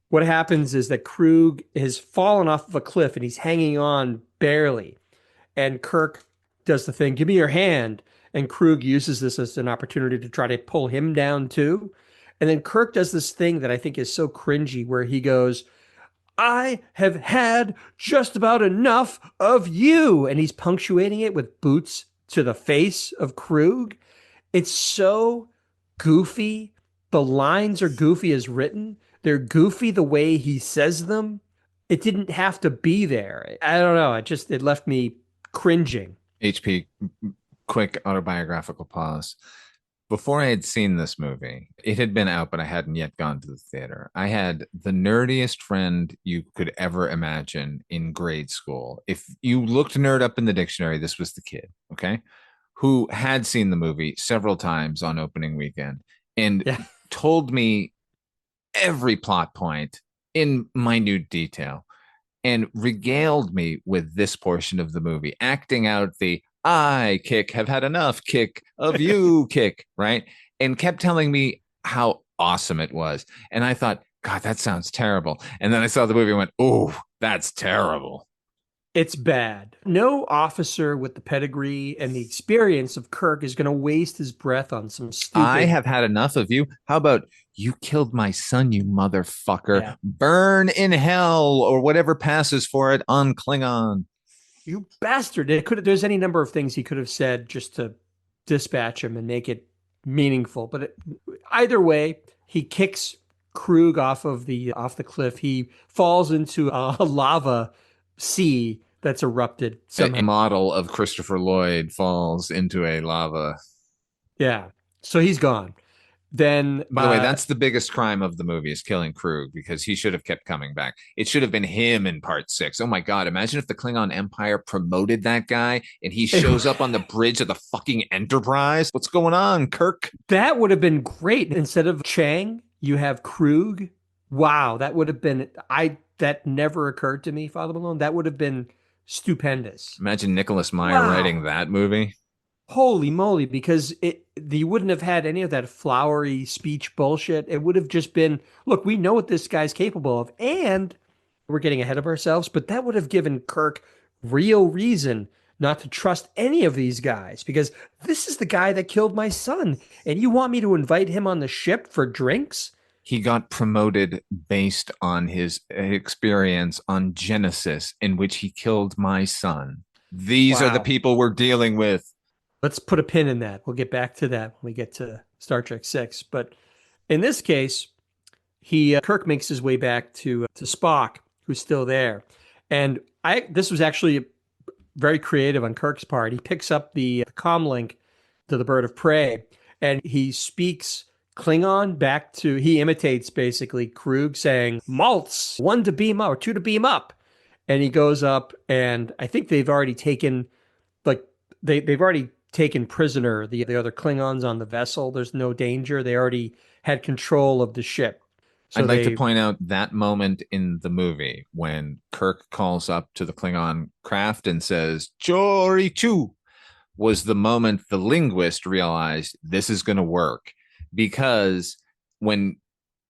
what happens is that Krug has fallen off of a cliff and he's hanging on barely. And Kirk does the thing, give me your hand. And Krug uses this as an opportunity to try to pull him down too. And then Kirk does this thing that I think is so cringy where he goes, I have had just about enough of you. And he's punctuating it with boots to the face of Krug. It's so goofy. The lines are goofy as written. They're goofy the way he says them. It didn't have to be there. I don't know. It left me cringing. HP, quick autobiographical pause. Before I had seen this movie, it had been out, but I hadn't yet gone to the theater. I had the nerdiest friend you could ever imagine in grade school. If you looked nerd up in the dictionary, this was the kid, okay? Who had seen the movie several times on opening weekend and told me every plot point in minute detail and regaled me with this portion of the movie, acting out the I have had enough kick of you kick, right? And kept telling me how awesome it was. And I thought, God, that sounds terrible. And then I saw the movie and went, oh, that's terrible. It's bad. No officer with the pedigree and the experience of Kirk is going to waste his breath on some stupid... I have had enough of you. How about you killed my son, you motherfucker. Yeah. Burn in hell or whatever passes for it on Klingon. You bastard. There's any number of things he could have said just to dispatch him and make it meaningful. But either way, he kicks Krug off the cliff. He falls into a lava sea that's erupted somehow. A model of Christopher Lloyd falls into a lava. Yeah. So he's gone. Then, by the way, that's the biggest crime of the movie, is killing Krug, because he should have kept coming back. It should have been him in part 6. Oh my God. Imagine if the Klingon Empire promoted that guy and he shows up on the bridge of the fucking Enterprise. What's going on, Kirk? That would have been great. Instead of Chang, you have Krug. Wow. That would have been, that never occurred to me, Father Malone. That would have been stupendous. Imagine Nicholas Meyer writing that movie. Holy moly, because you wouldn't have had any of that flowery speech bullshit. It would have just been, look, we know what this guy's capable of, and we're getting ahead of ourselves, but that would have given Kirk real reason not to trust any of these guys, because this is the guy that killed my son, and you want me to invite him on the ship for drinks? He got promoted based on his experience on Genesis, in which he killed my son. These are the people we're dealing with. Let's put a pin in that. We'll get back to that when we get to Star Trek 6. But in this case, Kirk makes his way back to Spock, who's still there. And this was actually very creative on Kirk's part. He picks up the comlink to the bird of prey, and he speaks Klingon back to, he imitates basically Krug saying, malts, 1 to beam up or 2 to beam up. And he goes up, and I think they've already taken, they've already taken prisoner the other Klingons on the vessel. There's no danger. They already had control of the ship. So I'd like to point out that moment in the movie when Kirk calls up to the Klingon craft and says, Chori Chu, was the moment the linguist realized this is going to work. Because when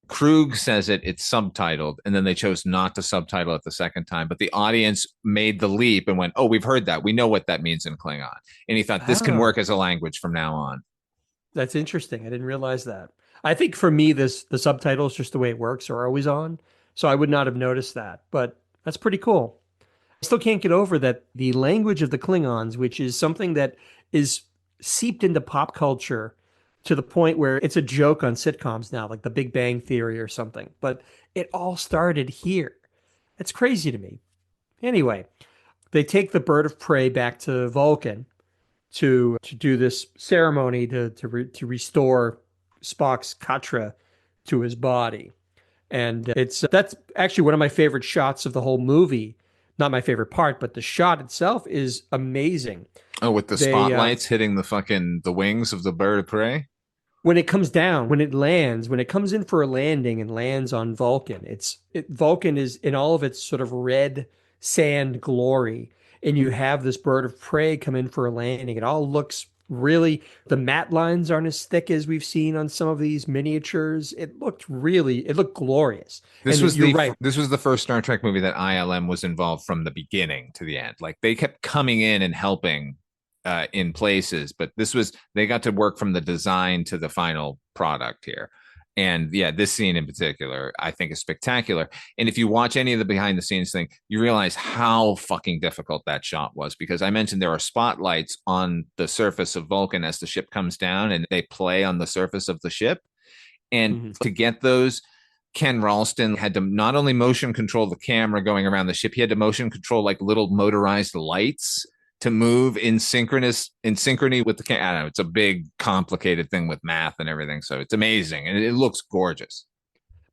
Krug says it, it's subtitled, and then they chose not to subtitle it the second time. But the audience made the leap and went, oh, we've heard that. We know what that means in Klingon. And he thought this can work as a language from now on. That's interesting. I didn't realize that. I think for me, the subtitles, just the way it works, are always on. So I would not have noticed that. But that's pretty cool. I still can't get over that the language of the Klingons, which is something that is seeped into pop culture to the point where it's a joke on sitcoms now, like The Big Bang Theory or something. But it all started here. That's crazy to me. Anyway, they take the bird of prey back to Vulcan to do this ceremony to restore Spock's katra to his body. And that's actually one of my favorite shots of the whole movie. Not my favorite part, but the shot itself is amazing. Oh, with the spotlights hitting the wings of the bird of prey? When it comes down, when it lands, when it comes in for a landing and lands on Vulcan, Vulcan is in all of its sort of red sand glory. And you have this bird of prey come in for a landing. It all looks really, the matte lines aren't as thick as we've seen on some of these miniatures. It looked glorious. This was the first Star Trek movie that ILM was involved from the beginning to the end. Like they kept coming in and helping in places, but they got to work from the design to the final product here. And yeah, this scene in particular, I think is spectacular. And if you watch any of the behind the scenes thing, you realize how fucking difficult that shot was, because I mentioned there are spotlights on the surface of Vulcan as the ship comes down and they play on the surface of the ship. And to get those, Ken Ralston had to not only motion control the camera going around the ship, he had to motion control like little motorized lights to move in synchrony with the camera. I don't know, it's a big, complicated thing with math and everything. So it's amazing. And it looks gorgeous.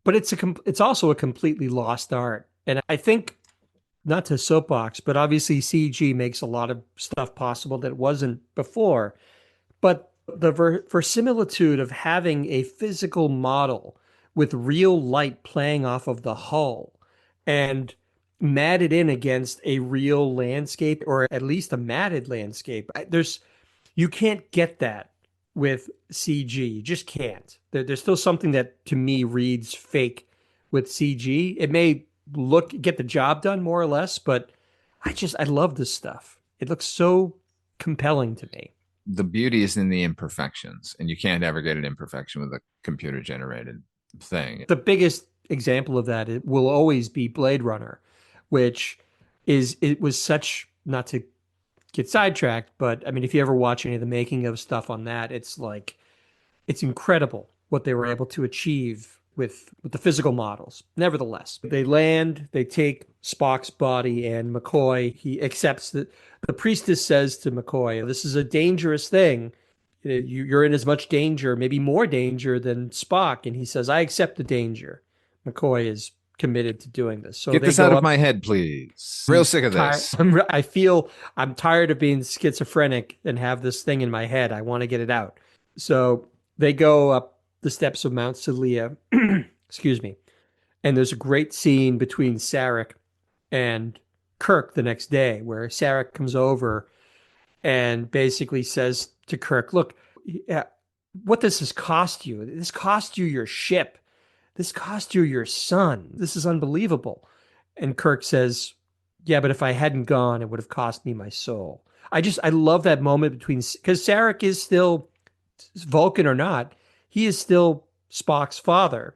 But it's also a completely lost art. And I think, not to soapbox, but obviously CG makes a lot of stuff possible that wasn't before. But the verisimilitude of having a physical model with real light playing off of the hull and matted in against a real landscape, or at least a matted landscape. You can't get that with CG. You just can't. There's still something that to me reads fake with CG. It may get the job done more or less, but I love this stuff. It looks so compelling to me. The beauty is in the imperfections, and you can't ever get an imperfection with a computer generated thing. The biggest example of that will always be Blade Runner, which it was such, not to get sidetracked, but I mean, if you ever watch any of the making of stuff on that, it's incredible what they were able to achieve with the physical models. Nevertheless, they land, they take Spock's body, and McCoy, he accepts that. The priestess says to McCoy, this is a dangerous thing. You're in as much danger, maybe more danger than Spock. And he says, I accept the danger. McCoy is committed to doing this. So get this out of my head, please. Real sick of this. I feel I'm tired of being schizophrenic and have this thing in my head. I want to get it out. So they go up the steps of Mount Celia, excuse me. And there's a great scene between Sarek and Kirk the next day, where Sarek comes over and basically says to Kirk, look, what does this cost you? This cost you your ship. This cost you your son. This is unbelievable. And Kirk says, yeah, but if I hadn't gone, it would have cost me my soul. I love that moment because Sarek is still, Vulcan or not, he is still Spock's father.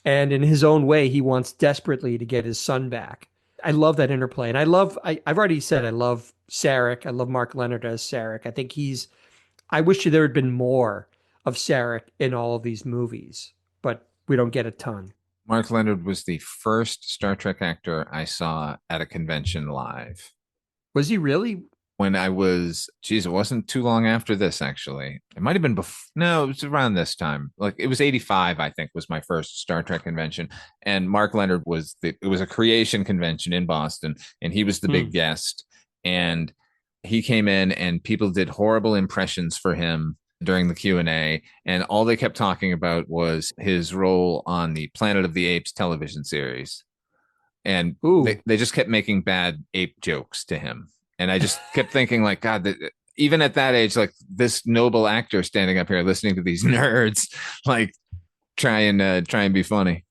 And in his own way, he wants desperately to get his son back. I love that interplay. And I've already said, I love Sarek. I love Mark Leonard as Sarek. I think I wish there had been more of Sarek in all of these movies, but we don't get a ton. Mark Leonard was the first Star Trek actor I saw at a convention live. Was he really? When I was, it wasn't too long after this, actually. It might have been no, it was around this time. Like it was 85, I think, was my first Star Trek convention. And Mark Leonard it was a creation convention in Boston, and he was the big guest. And He came in and people did horrible impressions for him during the Q&A, and all they kept talking about was his role on the Planet of the Apes television series. And they just kept making bad ape jokes to him. And I just kept thinking, like, God, even at that age, like, this noble actor standing up here listening to these nerds, like, try and be funny.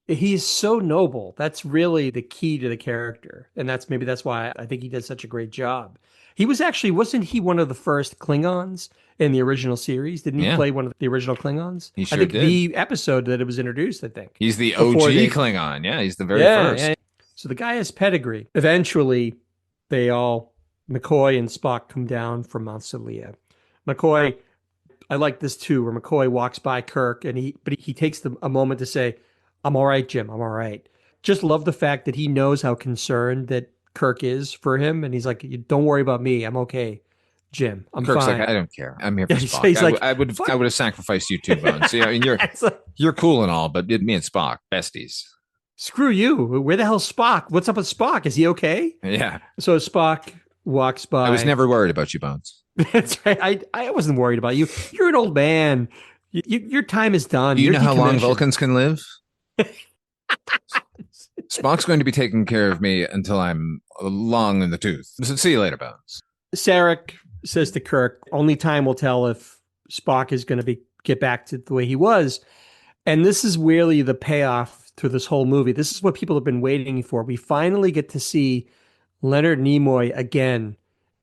He's so noble. That's really the key to the character. And that's why I think he did such a great job. He was actually, wasn't he one of the first Klingons in the original series? Didn't he play one of the original Klingons? He sure I think did. The episode that it was introduced, I think. He's the OG Klingon. Yeah, he's the very first. Yeah. So the guy has pedigree. Eventually, McCoy and Spock come down from Mount Celia. McCoy, I like this too, where McCoy walks by Kirk, but he takes a moment to say, "I'm all right, Jim. I'm all right." Just love the fact that he knows how concerned that Kirk is for him, and he's like, "Don't worry about me. I'm okay, Jim. I'm Kirk's fine." Like, I don't care. I'm here for Spock. He's like, I would have sacrificed you too, Bones. So, I mean, you're cool and all, but me and Spock, besties. Screw you. Where the hell's Spock? What's up with Spock? Is he okay? Yeah. So Spock walks by. I was never worried about you, Bones. That's right. I wasn't worried about you. You're an old man. Your time is done. Do you know how long Vulcans can live? Spock's going to be taking care of me until I'm long in the tooth. See you later, Bones. Sarek says to Kirk, only time will tell if Spock is going to get back to the way he was. And this is really the payoff to this whole movie. This is what people have been waiting for. We finally get to see Leonard Nimoy again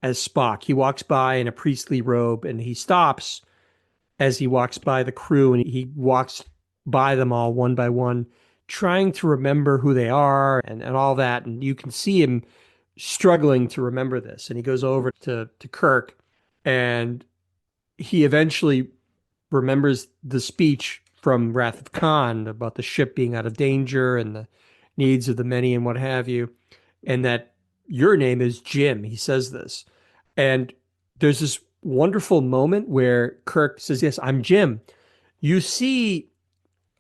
as Spock. He walks by in a priestly robe, and he stops as he walks by the crew, and he walks by them all one by one, trying to remember who they are and all that. And you can see him struggling to remember this. And he goes over to Kirk, and he eventually remembers the speech from Wrath of Khan about the ship being out of danger and the needs of the many and what have you. And that your name is Jim. He says this. And there's this wonderful moment where Kirk says, yes, I'm Jim. You see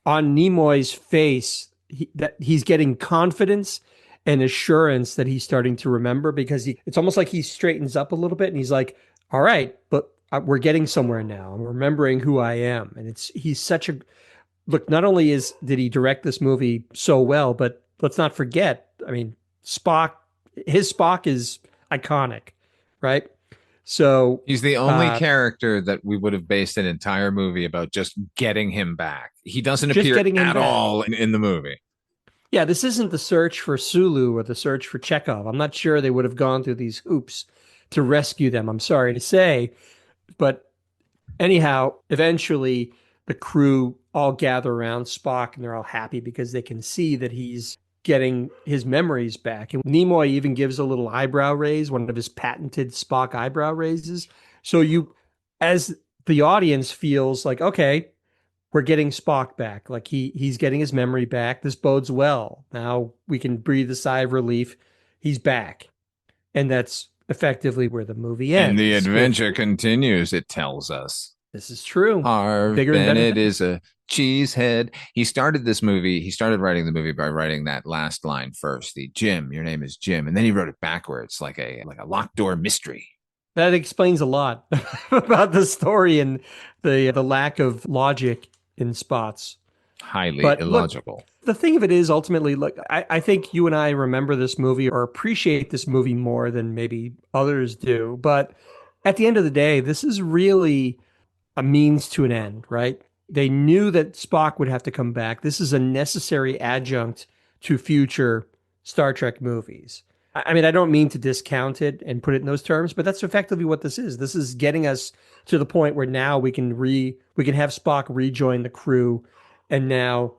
on Nimoy's face that he's getting confidence and assurance that he's starting to remember, because it's almost like he straightens up a little bit and he's like, all right, but we're getting somewhere now. I'm remembering who I am. And he's such a look. Not only did he direct this movie so well, but let's not forget, I mean, his Spock is iconic, right? So he's the only character that we would have based an entire movie about just getting him back. He doesn't appear at all in the movie. Yeah, this isn't the search for Sulu or the search for Chekhov. I'm not sure they would have gone through these hoops to rescue them, I'm sorry to say. But anyhow, eventually the crew all gather around Spock, and they're all happy because they can see that he's getting his memories back. And Nimoy even gives a little eyebrow raise, one of his patented Spock eyebrow raises. So you, as the audience, feels like, okay, we're getting Spock back. Like he's getting his memory back. This bodes well. Now we can breathe a sigh of relief. He's back. And that's effectively where the movie ends. And the adventure continues, it tells us. This is true. Harv Bennett is a cheesehead. He started writing the movie by writing that last line first, the Jim, your name is Jim. And then he wrote it backwards, like a locked door mystery. That explains a lot about the story and the lack of logic in spots. Highly illogical. Look, the thing of it is, ultimately, look, I think you and I remember this movie or appreciate this movie more than maybe others do. But at the end of the day, this is really a means to an end, right? They knew that Spock would have to come back. This is a necessary adjunct to future Star Trek movies. I mean, I don't mean to discount it and put it in those terms, but that's effectively what this is. This is getting us to the point where now we can have Spock rejoin the crew and now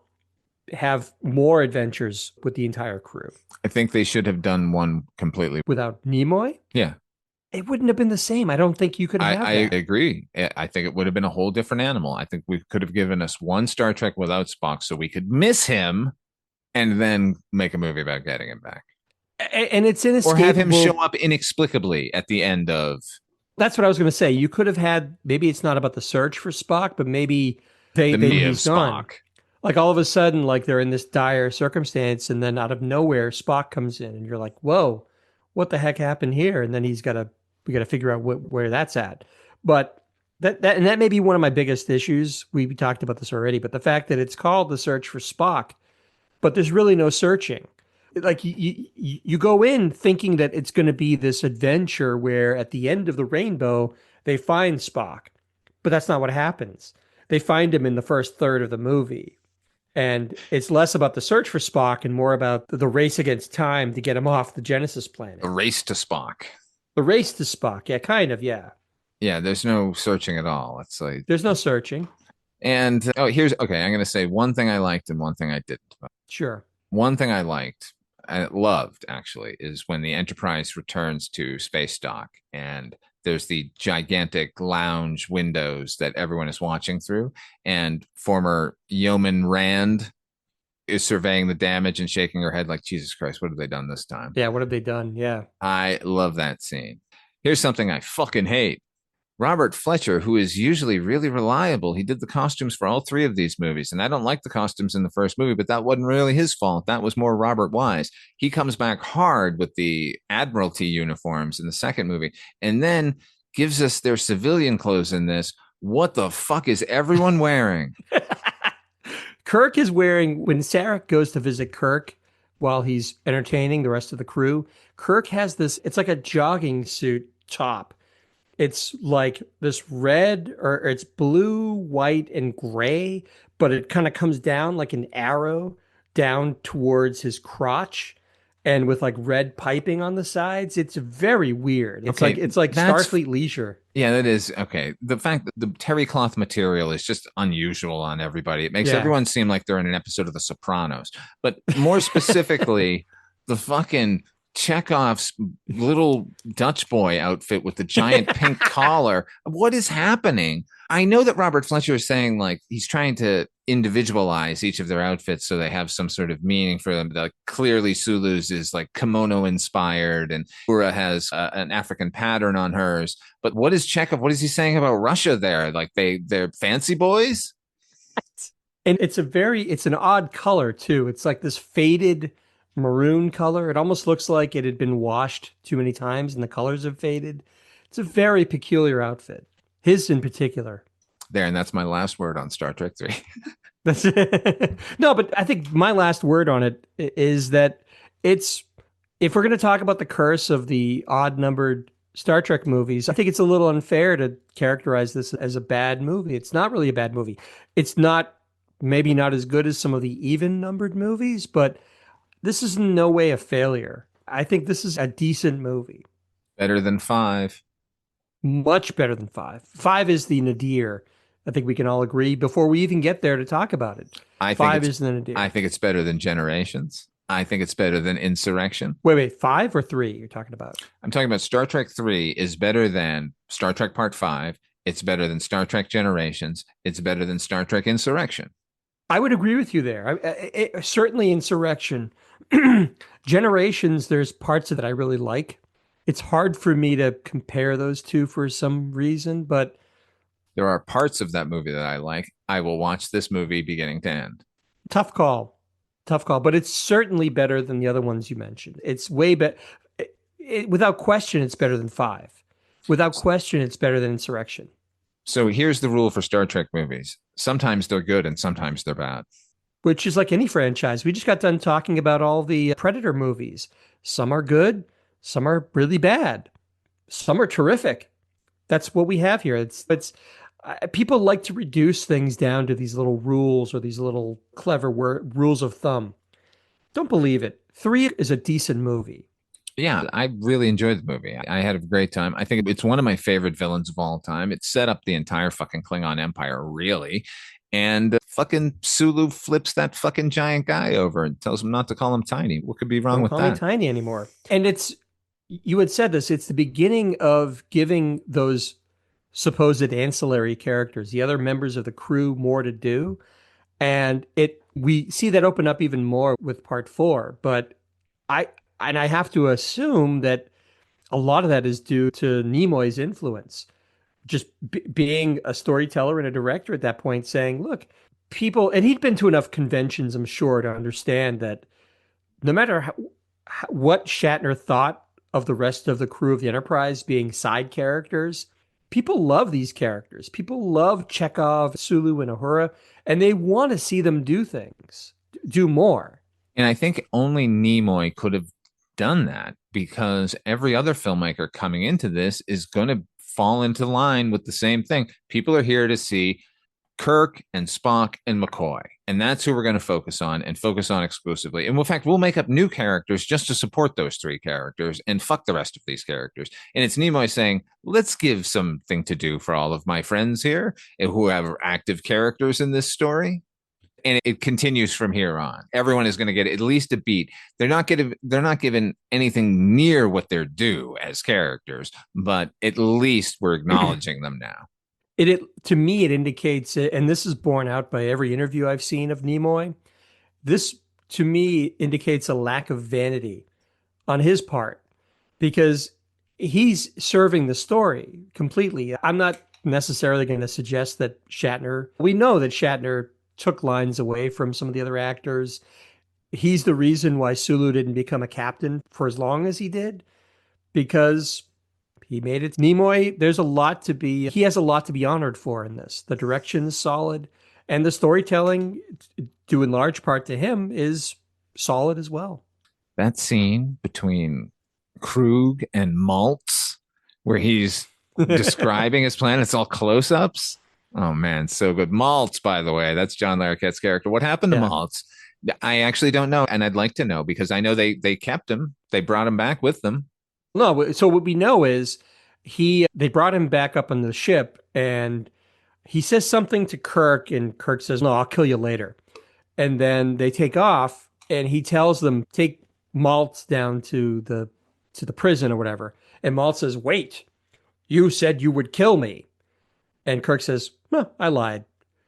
have more adventures with the entire crew. I think they should have done one completely without Nimoy. Yeah. It wouldn't have been the same. I don't think you could have. I agree. I think it would have been a whole different animal. I think we could have given us one Star Trek without Spock so we could miss him and then make a movie about getting him back. And it's inescapable. Or have him show up inexplicably at the end of... That's what I was going to say. You could have had, maybe it's not about the search for Spock, but maybe he's gone. Like all of a sudden, like they're in this dire circumstance, and then out of nowhere, Spock comes in, and you're like, whoa, what the heck happened here? And then he's got to We got to figure out where that's at. But that may be one of my biggest issues. We talked about this already, but the fact that it's called The Search for Spock, but there's really no searching. Like you go in thinking that it's going to be this adventure where at the end of the rainbow, they find Spock, but that's not what happens. They find him in the first third of the movie. And it's less about the search for Spock and more about the race against time to get him off the Genesis planet. A race to Spock. The race to Spock. Yeah, kind of. Yeah. Yeah, there's no searching at all. It's like there's no searching. And I'm going to say one thing I liked and one thing I didn't. Sure. One thing I liked, I loved actually, is when the Enterprise returns to space dock and there's the gigantic lounge windows that everyone is watching through, and former Yeoman Rand is surveying the damage and shaking her head like, Jesus Christ, what have they done this time? Yeah, what have they done? Yeah. I love that scene. Here's something I fucking hate. Robert Fletcher, who is usually really reliable, he did the costumes for all three of these movies. And I don't like the costumes in the first movie, but that wasn't really his fault. That was more Robert Wise. He comes back hard with the Admiralty uniforms in the second movie and then gives us their civilian clothes in this. What the fuck is everyone wearing? Kirk is wearing, when Sarek goes to visit Kirk while he's entertaining the rest of the crew, Kirk has this, it's like a jogging suit top. It's like this red, or it's blue, white, and gray, but it kind of comes down like an arrow down towards his crotch, and with like red piping on the sides. It's very weird. It's like Starfleet Leisure. Yeah, that is okay. The fact that the terry cloth material is just unusual on everybody. It makes everyone seem like they're in an episode of The Sopranos. But more specifically, the fucking Chekhov's little Dutch boy outfit with the giant pink collar. What is happening? I know that Robert Fletcher is saying like he's trying to individualize each of their outfits so they have some sort of meaning for them. Like clearly Sulu's is like kimono inspired and Uhura has an African pattern on hers. But what is Chekhov? What is he saying about Russia there? Like they're fancy boys? And it's an odd color too. It's like this faded maroon color. It almost looks like it had been washed too many times and the colors have faded. It's a very peculiar outfit. His in particular. There, and that's my last word on Star Trek 3. That's no, but I think my last word on it is that if we're going to talk about the curse of the odd-numbered Star Trek movies, I think it's a little unfair to characterize this as a bad movie. It's not really a bad movie. It's maybe not as good as some of the even-numbered movies, but this is in no way a failure. I think this is a decent movie. Better than 5. Much better than 5. 5 is the nadir. I think we can all agree before we even get there to talk about it. 5 is the nadir. I think it's better than Generations. I think it's better than Insurrection. Wait, 5 or 3 you're talking about? I'm talking about Star Trek 3 is better than Star Trek Part 5. It's better than Star Trek Generations. It's better than Star Trek Insurrection. I would agree with you there. Certainly Insurrection. Generations, there's parts of it I really like. It's hard for me to compare those two for some reason, but there are parts of that movie that I like. I will watch this movie beginning to end. Tough call, but it's certainly better than the other ones you mentioned. It's way better. Without question, it's better than 5. Without question, it's better than Insurrection. So here's the rule for Star Trek movies. Sometimes they're good and sometimes they're bad. Which is like any franchise. We just got done talking about all the Predator movies. Some are good. Some are really bad. Some are terrific. That's what we have here. It's people like to reduce things down to these little rules or these little clever rules of thumb. Don't believe it. 3 is a decent movie. Yeah, I really enjoyed the movie. I had a great time. I think it's one of my favorite villains of all time. It set up the entire fucking Klingon Empire, really. And fucking Sulu flips that fucking giant guy over and tells him not to call him tiny. What could be wrong with that? Don't call me tiny anymore. And you had said this, it's the beginning of giving those supposed ancillary characters, the other members of the crew, more to do. And we see that open up even more with Part 4. But I have to assume that a lot of that is due to Nimoy's influence. Just being a storyteller and a director at that point, saying, look, people, and he'd been to enough conventions, I'm sure, to understand that no matter what Shatner thought of the rest of the crew of the Enterprise being side characters. People love these characters. People love Chekhov, Sulu, and Uhura, and they want to see them do things, do more. And I think only Nimoy could have done that, because every other filmmaker coming into this is going to fall into line with the same thing. People are here to see Kirk and Spock and McCoy, and that's who we're going to focus on and focus on exclusively. And in fact, we'll make up new characters just to support those three characters and fuck the rest of these characters. And it's Nimoy saying, let's give something to do for all of my friends here who have active characters in this story. And it continues from here on. Everyone is going to get at least a beat. They're not given anything near what they're due as characters, but at least we're acknowledging them now. To me, it indicates, and this is borne out by every interview I've seen of Nimoy, this to me indicates a lack of vanity on his part, because he's serving the story completely. I'm not necessarily going to suggest that we know that Shatner took lines away from some of the other actors. He's the reason why Sulu didn't become a captain for as long as he did, because he made it. Nimoy, he has a lot to be honored for in this. The direction is solid, and the storytelling, due in large part to him, is solid as well. That scene between Krug and Maltz, where he's describing his plan, it's all close-ups. Oh, man, so good. Maltz, by the way, that's John Larroquette's character. What happened to Maltz? I actually don't know, and I'd like to know, because I know they kept him. They brought him back with them. No, so what we know is they brought him back up on the ship, and he says something to Kirk, and Kirk says, "No, I'll kill you later." And then they take off, and he tells them, take Maltz down to the prison or whatever. And Maltz says, "Wait, you said you would kill me." And Kirk says, "No, I lied."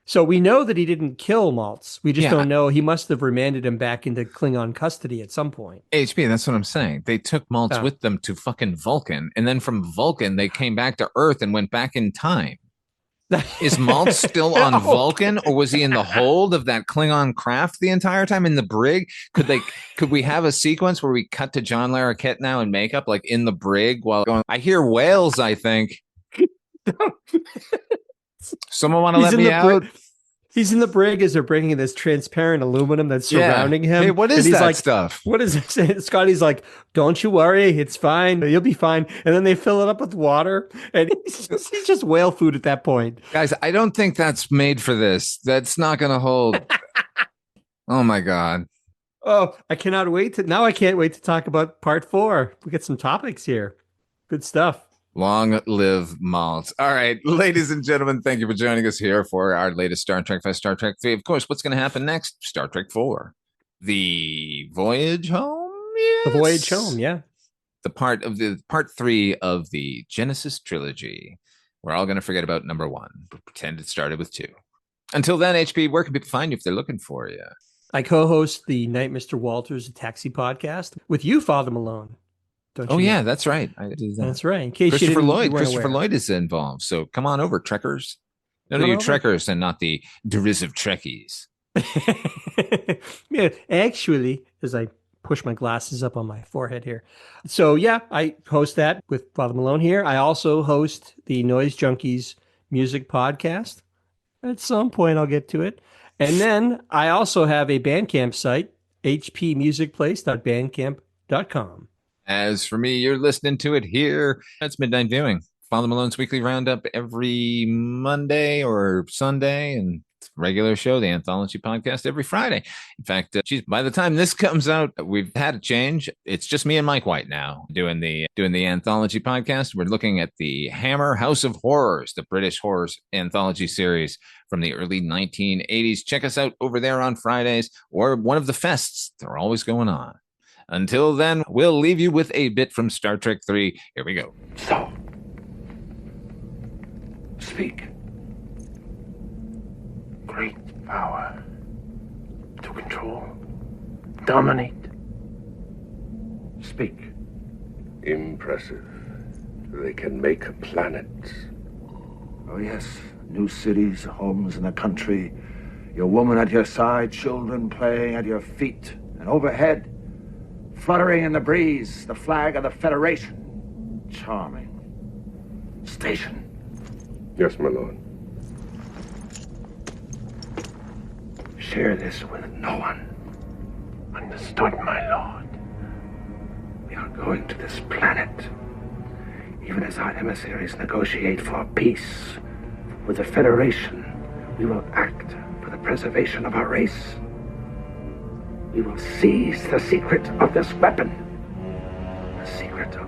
So we know that he didn't kill Maltz. We just don't know. He must have remanded him back into Klingon custody at some point. HB, that's what I'm saying. They took Maltz with them to fucking Vulcan. And then from Vulcan, they came back to Earth and went back in time. Is Maltz still on Vulcan, or was he in the hold of that Klingon craft the entire time in the brig? Could we have a sequence where we cut to John Larroquette now in makeup, like in the brig while going, I hear whales, I think. Someone want to let me out? He's in the brig as they're bringing in this transparent aluminum that's surrounding him. Hey, what is that stuff? What is it? Scotty's like, "Don't you worry, it's fine. You'll be fine." And then they fill it up with water, and he's just whale food at that point. Guys, I don't think that's made for this. That's not going to hold. Oh my God. Oh, I can't wait to talk about part 4. We get some topics here. Good stuff. Long live Maltz. All right, ladies and gentlemen, thank you for joining us here for our latest Star Trek Fest, Star Trek 3. Of course, what's going to happen next? Star Trek 4. The Voyage Home? Yes. The Voyage Home, yeah. The part 3 of the Genesis trilogy. We're all going to forget about number 1, but pretend it started with 2. Until then, HP, where can people find you if they're looking for you? I co-host the Night Mr. Walters Taxi podcast with you, Father Malone. Yeah, that's right. I do that. That's right. In case Christopher Lloyd is involved. So come on over, Trekkers. No, you Trekkers and not the derisive Trekkies. Yeah, actually, as I push my glasses up on my forehead here. So yeah, I host that with Father Malone here. I also host the Noise Junkies music podcast. At some point, I'll get to it. And then I also have a Bandcamp site, hpmusicplace.bandcamp.com. As for me, you're listening to it here. That's Midnight Viewing. Father Malone's weekly roundup every Monday or Sunday, and regular show, the Anthology podcast, every Friday. In fact, by the time this comes out, we've had a change. It's just me and Mike White now doing the Anthology podcast. We're looking at the Hammer House of Horrors, the British horror anthology series from the early 1980s. Check us out over there on Fridays or one of the fests. They're always going on. Until then, we'll leave you with a bit from Star Trek 3. Here we go. So, speak. Great power to control, dominate. Speak. Impressive. They can make planets. Oh, yes. New cities, homes in the country. Your woman at your side, children playing at your feet. And overhead, Fluttering in the breeze, the flag of the Federation. Charming. Station. Yes, Malone. Share this with no one. Understood, my lord. We are going to this planet. Even as our emissaries negotiate for peace with the Federation, we will act for the preservation of our race. We will seize the secret of this weapon. The secret of